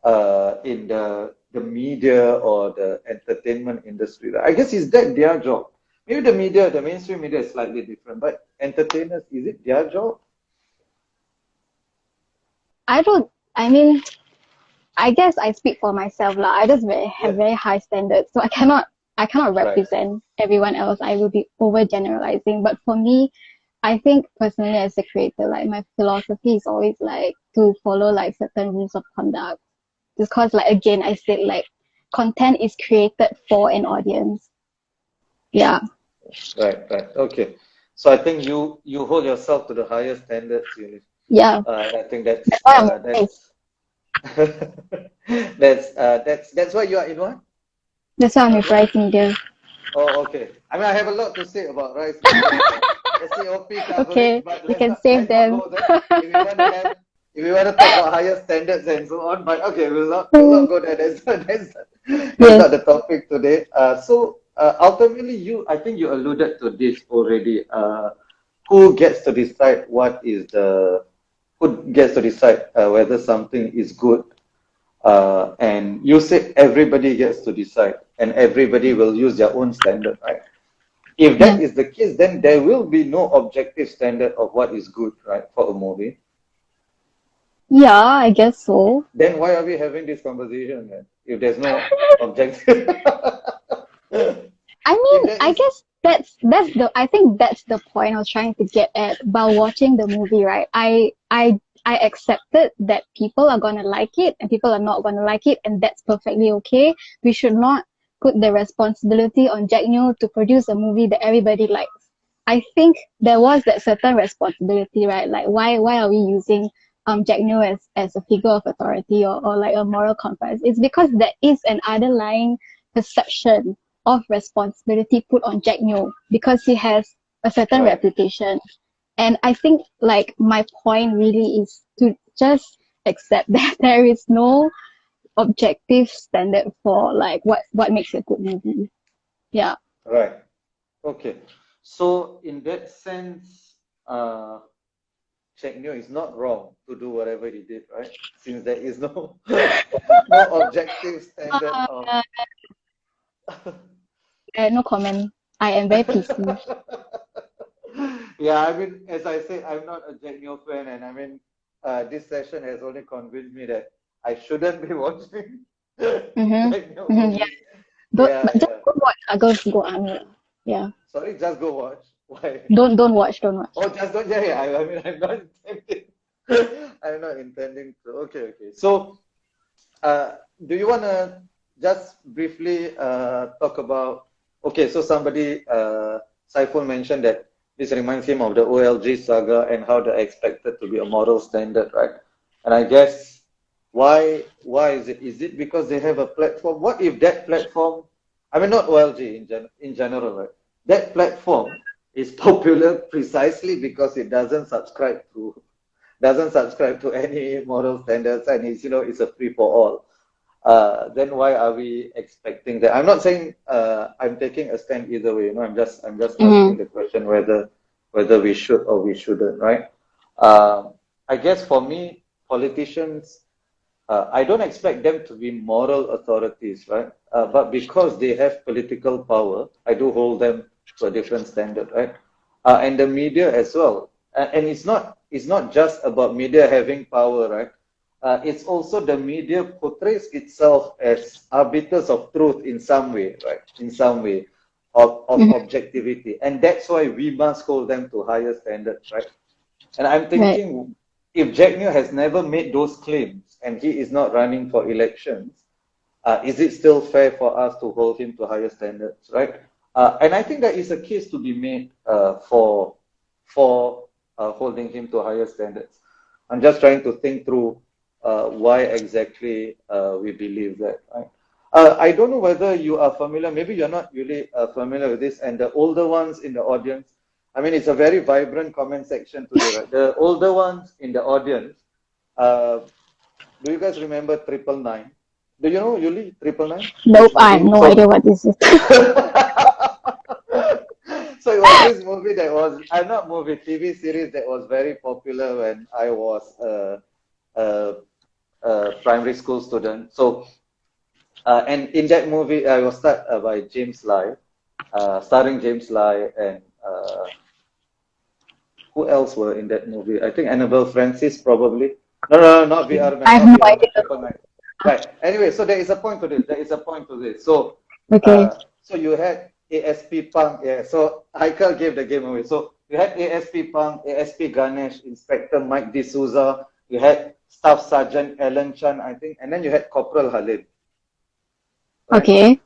the media or the entertainment industry. Right? I guess is that their job? Maybe the media, the mainstream media is slightly different, but entertainers, is it their job? I don't, I mean, I guess I speak for myself lah. I just have Yeah, very high standards, so I cannot right, represent everyone else. I will be over generalizing. But for me, I think personally as a creator, like my philosophy is always like to follow like certain rules of conduct. Because like again, I said like content is created for an audience. Yeah, right. Okay. So I think you hold yourself to the highest standards, Eunice. yeah. I think That's why I'm amazed. that's why you are in what? That's why I'm with What? Rice Media. Oh, okay. I mean, I have a lot to say about Rice Media, the COP coverage, Okay, but you can save let's not them. go there. If we want to have, if we want to talk about higher standards and so on, but okay, we'll not go there. That's Yes. not the topic today. Ultimately, I think you alluded to this already. Who gets to decide who gets to decide whether something is good? And you said everybody gets to decide, and everybody will use their own standard, right? If that Yeah. is the case, then there will be no objective standard of what is good, right, for a movie. Yeah, I guess so. Then why are we having this conversation then? If there's no objective, I if mean, there I is, guess I think that's the point I was trying to get at by watching the movie, right? I accepted that people are gonna like it and people are not gonna like it, and that's perfectly okay. We should not put the responsibility on Jack Neo to produce a movie that everybody likes. I think there was that certain responsibility, right? Like why are we using Jack Neo as a figure of authority, or like a moral compass? It's because there is an underlying perception of responsibility put on Jack Neo because he has a certain right, reputation. And I think like my point really is to just accept that there is no objective standard for like what makes a good movie. Yeah. right, okay. So in that sense, uh, Jack Neo is not wrong to do whatever he did, right? Since there is no no objective standard of Uh, no comment. I am very PC. yeah, I mean, as I say, I'm not a Jack Neo fan, and I mean, this session has only convinced me that I shouldn't be watching Mm-hmm. Jack Neo Mm-hmm. Yeah. movies. Yeah, But just yeah. go watch Girls Go Army. Yeah. Sorry, just go watch. Why? Don't watch. Oh, just don't. Yeah, yeah. I mean, I'm not intending. I'm not intending to. Okay, okay. So, do you want to just briefly talk about? Okay, so somebody, Saiful mentioned that this reminds him of the OLG saga and how they're expected to be a moral standard, right? And I guess why is it? Is it because they have a platform? What if that platform? I mean, not OLG in general, right? That platform is popular precisely because it doesn't subscribe to any moral standards, and it's a free for all. Then why are we expecting that? I'm not saying I'm taking a stand either way. I'm just asking Mm-hmm. the question whether we should or we shouldn't, right? I guess for me, politicians, I don't expect them to be moral authorities, right? But because they have political power, I do hold them to a different standard, right? And the media as well. And it's not just about media having power, right? It's also the media portrays itself as arbiters of truth in some way, right? In some way of Mm-hmm. objectivity. And that's why we must hold them to higher standards, right? And I'm Right. thinking, if Jack Neo has never made those claims and he is not running for elections, is it still fair for us to hold him to higher standards, right? And I think there is a case to be made for holding him to higher standards. I'm just trying to think through why exactly we believe that. Right? I don't know whether you are familiar, maybe you're not really familiar with this, and the older ones in the audience, I mean, it's a very vibrant comment section today, right? The older ones in the audience, do you guys remember 999? Do you know, Yuli, 999? Nope, This I have movie? no idea what this is. So it was this movie that was, not movie, TV series that was very popular when I was a primary school student. So, and in that movie, I was starred by James Lai, starring James Lai, and who else were in that movie? I think Annabelle Francis, probably. No, not VR Man, I have not no VR Man, idea. 999. Right. Anyway, so there is a point to this. There is a point to this. So, Okay. so you had ASP Punk. Yeah. So Haikal gave the game away. So you had ASP Punk, ASP Ganesh, Inspector Mike D'Souza. You had Staff Sergeant Alan Chan, I think, and then you had Corporal Halim. Right? Okay.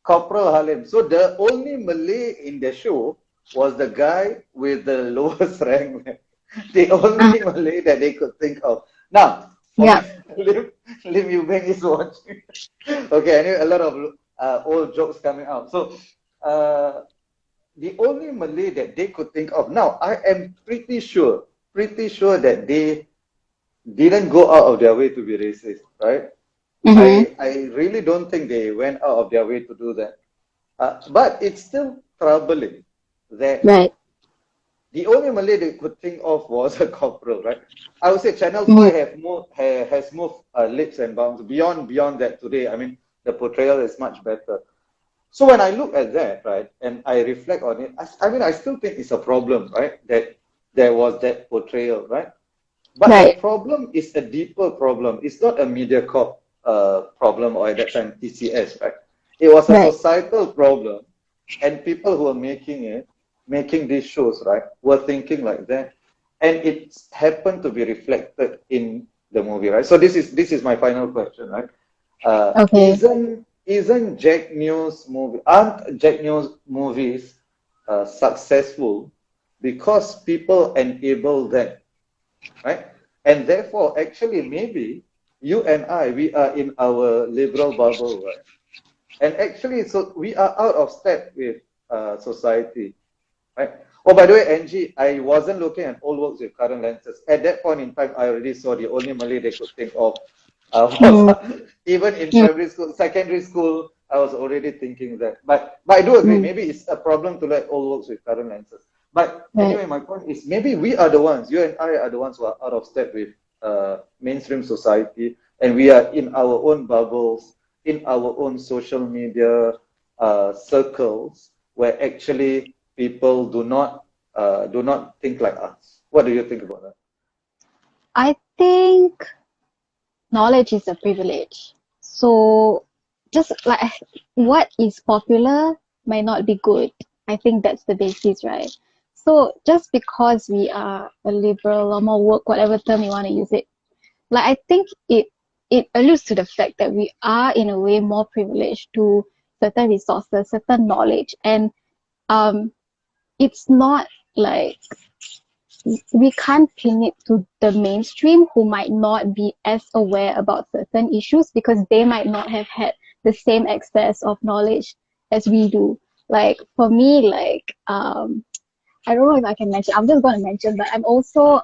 Corporal Halim. So the only Malay in the show was the guy with the lowest rank. The only Malay that they could think of. Now, Yeah. Lim Yubeng is watching. Okay, anyway, a lot of old jokes coming out. So, the only Malay that they could think of. Now, I am pretty sure that they didn't go out of their way to be racist, right? Mm-hmm. I really don't think they went out of their way to do that. But it's still troubling that Right. the only Malay they could think of was a corporal, right? I would say Channel 5 Mm-hmm. has moved leaps and bounds beyond that today. I mean, the portrayal is much better. So when I look at that, right, and I reflect on it, I mean, I still think it's a problem, right, that there was that portrayal, right? But the Right. problem is a deeper problem. It's not a MediaCorp problem, or at that time TCS, right? It was a Right. societal problem, and people who are making these shows, right, were thinking like that, and it happened to be reflected in the movie, right? So this is my final question, right? Okay. Isn't Jack News movie aren't Jack News movies successful because people enable them, right? And therefore, actually, maybe you and I, we are in our liberal bubble, right? And actually, so we are out of step with society, right? Oh, by the way, Angie, I wasn't looking at old works with current lenses. At that point in time, I already saw the only Malay they could think of was even in primary school, secondary school, I was already thinking that. But I do agree, maybe it's a problem to let old works with current lenses. But Right. anyway, my point is maybe we are the ones, you and I are the ones who are out of step with mainstream society, and we are in our own bubbles, in our own social media circles, where actually people do not think like us. What do you think about that? I think knowledge is a privilege. So just like what is popular might not be good. I think that's the basis, right? So just because we are a liberal or more woke, whatever term you want to use it, like I think it alludes to the fact that we are in a way more privileged to certain resources, certain knowledge, and um it's not like we can't pin it to the mainstream who might not be as aware about certain issues because they might not have had the same access of knowledge as we do. Like for me, like I don't know if I can mention, I'm just gonna mention, but I'm also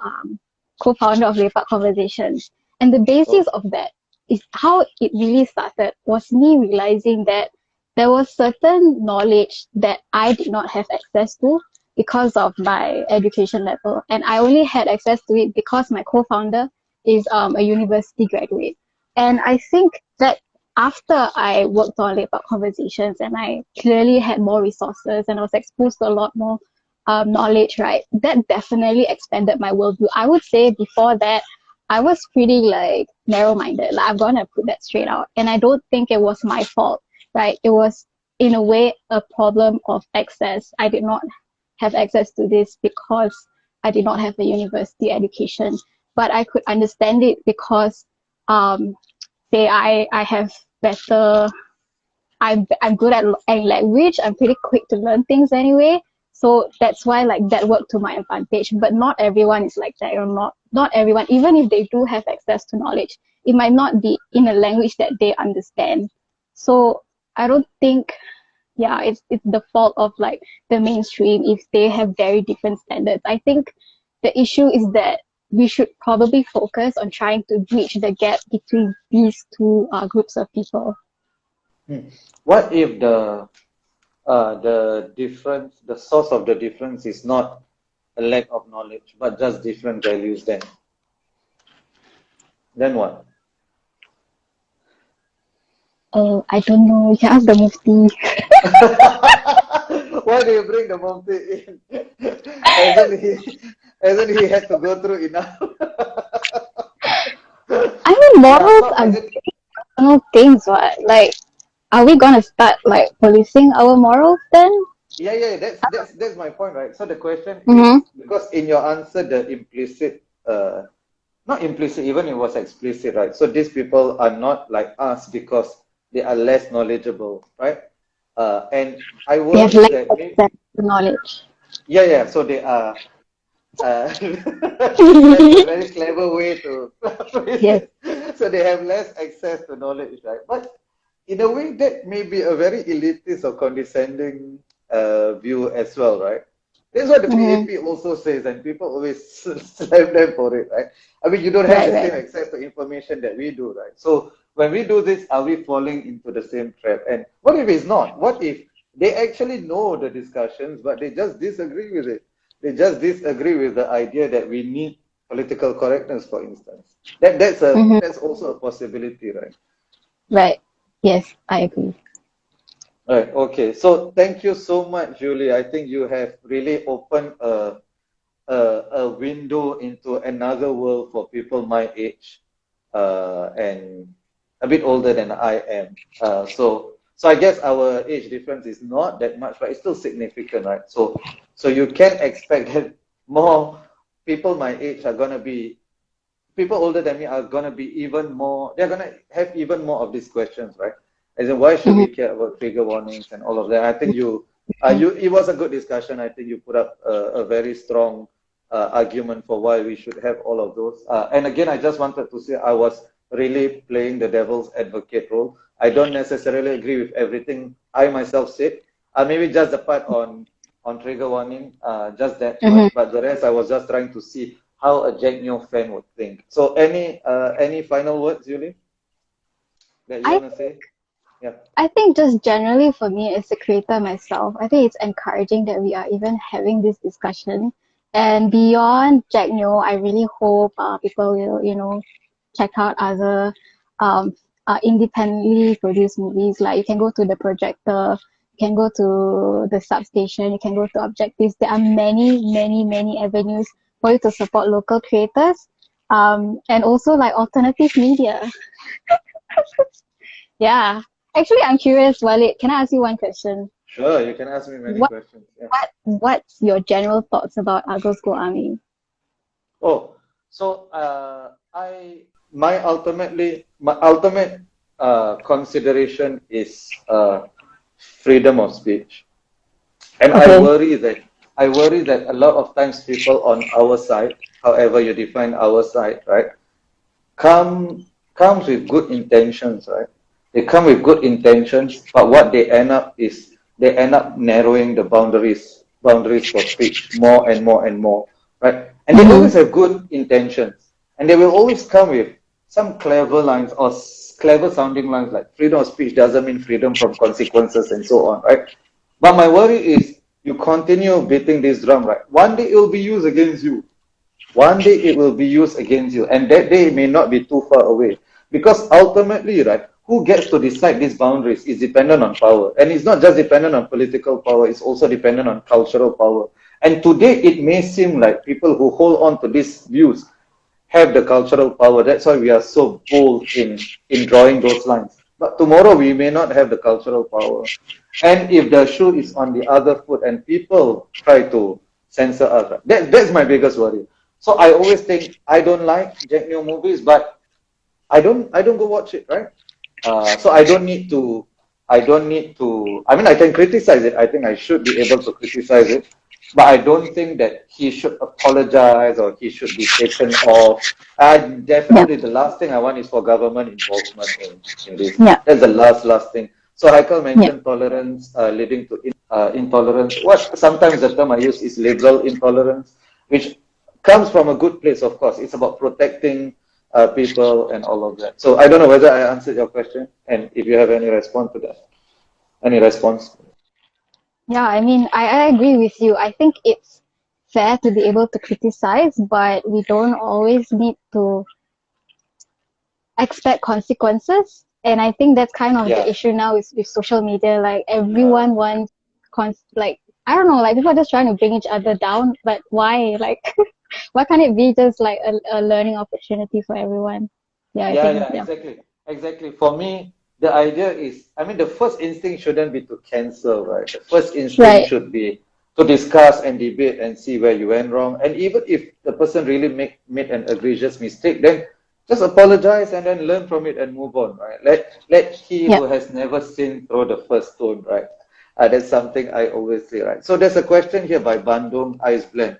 co-founder of Lepak Conversations. And the basis of that is how it really started was me realizing that there was certain knowledge that I did not have access to because of my education level. And I only had access to it because my co-founder is a university graduate. And I think that after I worked on Lepak Conversations and I clearly had more resources and I was exposed to a lot more knowledge, right? That definitely expanded my worldview. I would say before that, I was pretty like narrow-minded. Like I'm gonna put that straight out. And I don't think it was my fault, right? It was in a way a problem of access. I did not have access to this because I did not have a university education. But I could understand it because say I have better I'm good at language. I'm pretty quick to learn things anyway. So that's why like that worked to my advantage. But not everyone is like that, or not everyone, even if they do have access to knowledge, it might not be in a language that they understand. So I don't think, yeah, it's the fault of like the mainstream if they have very different standards. I think the issue is that we should probably focus on trying to bridge the gap between these two groups of people. What if the difference, the source of the difference is not a lack of knowledge, but just different values? Then what? Oh, I don't know. You can ask the Mufti. Why do you bring the Mufti in? Hasn't he had to go through enough? I mean, Yeah, morals so are is very it? personal things, what? Like, are we gonna start like policing our morals then? Yeah. That's my point, right? So the question Mm-hmm. is, because in your answer, the implicit, not implicit, even it was explicit, right? So these people are not like us because they are less knowledgeable, right? And I They have worry lack that of maybe, access to knowledge. yeah. So they are. That's a very clever way to phrase Yes. it. So they have less access to knowledge, right? But in a way, that may be a very elitist or condescending view as well, right? That's what the Mm-hmm. PAP also says, and people always slap them for it, right? I mean, you don't have Right, the right. same access to information that we do, right? So when we do this, are we falling into the same trap? And what if it's not? What if they actually know the discussions, but they just disagree with it? They just disagree with the idea that we need political correctness, for instance. Mm-hmm. That's also a possibility, right? Right. Yes, I agree. Right. Okay. So thank you so much, Julie. I think you have really opened a window into another world for people my age, and a bit older than I am. So I guess our age difference is not that much, but it's still significant, right? So you can expect that more people my age are gonna be people older than me are gonna be even more. They're gonna have even more of these questions, right? As in, why should Mm-hmm. we care about trigger warnings and all of that? I think it was a good discussion. I think you put up a very strong argument for why we should have all of those. And again, I just wanted to say I was really playing the devil's advocate role. I don't necessarily agree with everything I myself said. Maybe just the part on trigger warning, just that Mm-hmm. part. But the rest, I was just trying to see how a Jack Neo fan would think. So any final words, Julie, that you I wanna say? Yeah. I think just generally for me as a creator myself, I think it's encouraging that we are even having this discussion. And beyond Jack Neo, I really hope people will, check out other um, independently produced movies. Like you can go to the projector, you can go to the substation, you can go to objectives. There are many, many, many avenues for you to support local creators. And also like alternative media. Yeah. Actually, I'm curious, Walid. Can I ask you one question? Sure, you can ask me many What questions. Yeah. what's your general thoughts about Argos Go Army? Oh, so my ultimate consideration is freedom of speech, and Okay. I worry that a lot of times people on our side, however you define our side, right, comes with good intentions, right? They come with good intentions, but what they end up is they end up narrowing the boundaries for speech more and more and more, right? And they Mm-hmm. always have good intentions, and they will always come with some clever lines or clever sounding lines like freedom of speech doesn't mean freedom from consequences and so on, right? But my worry is you continue beating this drum, right? One day it will be used against you. One day it will be used against you, and that day may not be too far away. Because ultimately, right, who gets to decide these boundaries is dependent on power. And it's not just dependent on political power, it's also dependent on cultural power. And today it may seem like people who hold on to these views have the cultural power. That's why we are so bold in drawing those lines. But tomorrow we may not have the cultural power. And if the shoe is on the other foot and people try to censor us, right, that's my biggest worry. So I always think I don't like Jack Neo movies, but I don't go watch it, right? So I don't need to, I mean, I can criticize it. I think I should be able to criticize it. but I don't think that he should apologize or he should be taken off. Definitely, the last thing I want is for government involvement in this. Yeah. That's the last thing. So Haikal Yeah. mentioned tolerance leading to intolerance. What sometimes the term I use is liberal intolerance, which comes from a good place, of course. It's about protecting people and all of that. So I don't know whether I answered your question, and if you have any response to that. Any response? Yeah, I mean, I agree with you. I think it's fair to be able to criticize, but we don't always need to expect consequences. And I think that's kind of the Yeah. issue now with social media. Like everyone wants like I don't know, like people are just trying to bring each other down, but why? Like why can't it be just like a learning opportunity for everyone? Yeah, I think yeah. Exactly. For me, the idea is, I mean, the first instinct shouldn't be to cancel, right? The first instinct Right. should be to discuss and debate and see where you went wrong. And even if the person really made an egregious mistake, then just apologize and then learn from it and move on, right? Let he Yeah. who has never sinned throw the first stone, right? That's something I always say, right? So there's a question here by Bandung Ice Blend.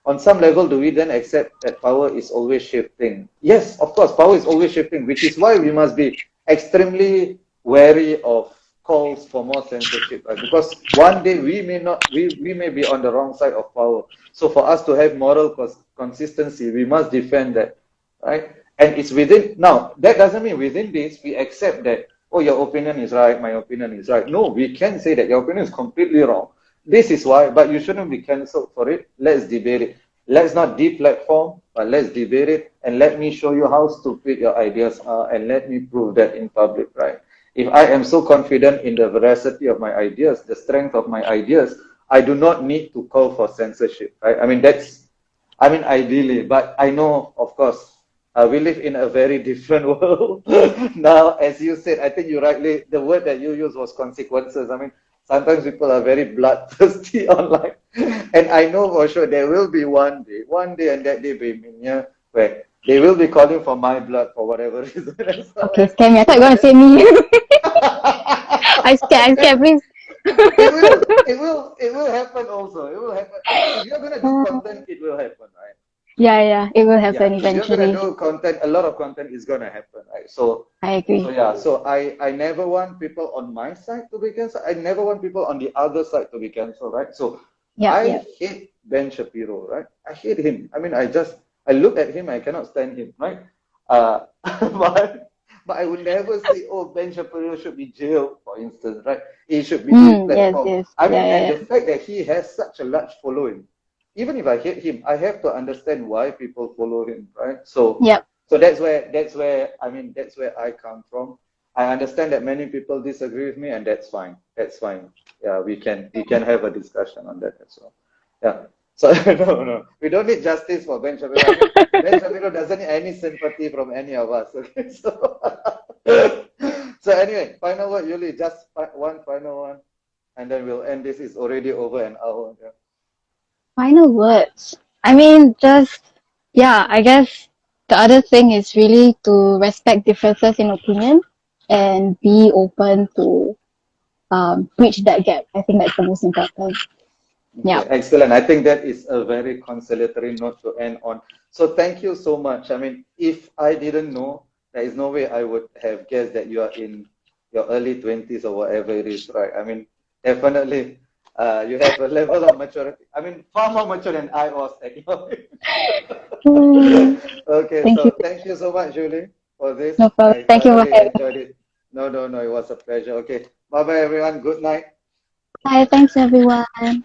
On some level, do we then accept that power is always shifting? Yes, of course, power is always shifting, which is why we must be extremely wary of calls for more censorship, right? Because one day we may be on the wrong side of power. So for us to have moral consistency, we must defend that, right? And it's within, now, that doesn't mean within this, we accept that, oh, your opinion is right, my opinion is right. No, we can say that your opinion is completely wrong. This is why, but you shouldn't be cancelled for it. Let's debate it. Let's not deplatform, but let's debate it, and let me show you how stupid your ideas are, and let me prove that in public, right? If I am so confident in the veracity of my ideas, the strength of my ideas, I do not need to call for censorship, right? I mean, ideally, but I know, of course, we live in a very different world now. As you said, I think you rightly, the word that you used was consequences. I mean, sometimes people are very bloodthirsty online. And I know for sure there will be one day, and that day be near, where they will be calling for my blood for whatever reason. Okay, scare me. I thought you were gonna say me. I'm scared, please. It will happen also. It will happen. I mean, if you're gonna do content, it will happen, right? Yeah, it will happen If you're gonna eventually. do content, a lot of content is gonna happen, right? So I agree. I never want people on my side to be cancelled. I never want people on the other side to be cancelled, right? So I hate Ben Shapiro, right? I hate him. I mean, I look at him, I cannot stand him, right? But I would never say, oh, Ben Shapiro should be jailed, for instance, right? He should be deplatformed. Yes. I mean, and the fact that he has such a large following, even if I hate him, I have to understand why people follow him, right? So that's where I come from. I understand that many people disagree with me, and that's fine. That's fine. Yeah, we can have a discussion on that as well. Yeah. So no, we don't need justice for Ben Shapiro. I mean, Ben Shapiro doesn't need any sympathy from any of us. Okay, so anyway, final word, Yuli. Just one final one, and then we'll end this. It's already over an hour. Yeah. Final words. I mean, I guess the other thing is really to respect differences in opinion and be open to bridge that gap. I think that's the most important. Yeah. Okay, excellent. I think that is a very consolatory note to end on. So thank you so much. I mean, if I didn't know, there is no way I would have guessed that you are in your early 20s or whatever it is, right? I mean, definitely you have a level of maturity. I mean, far more mature than I was at your age. Okay, thank you so much, Julie, for this. No problem. I thoroughly Thank you. enjoyed it. No, it was a pleasure. Okay, bye-bye, everyone. Good night. Bye. Thanks, everyone.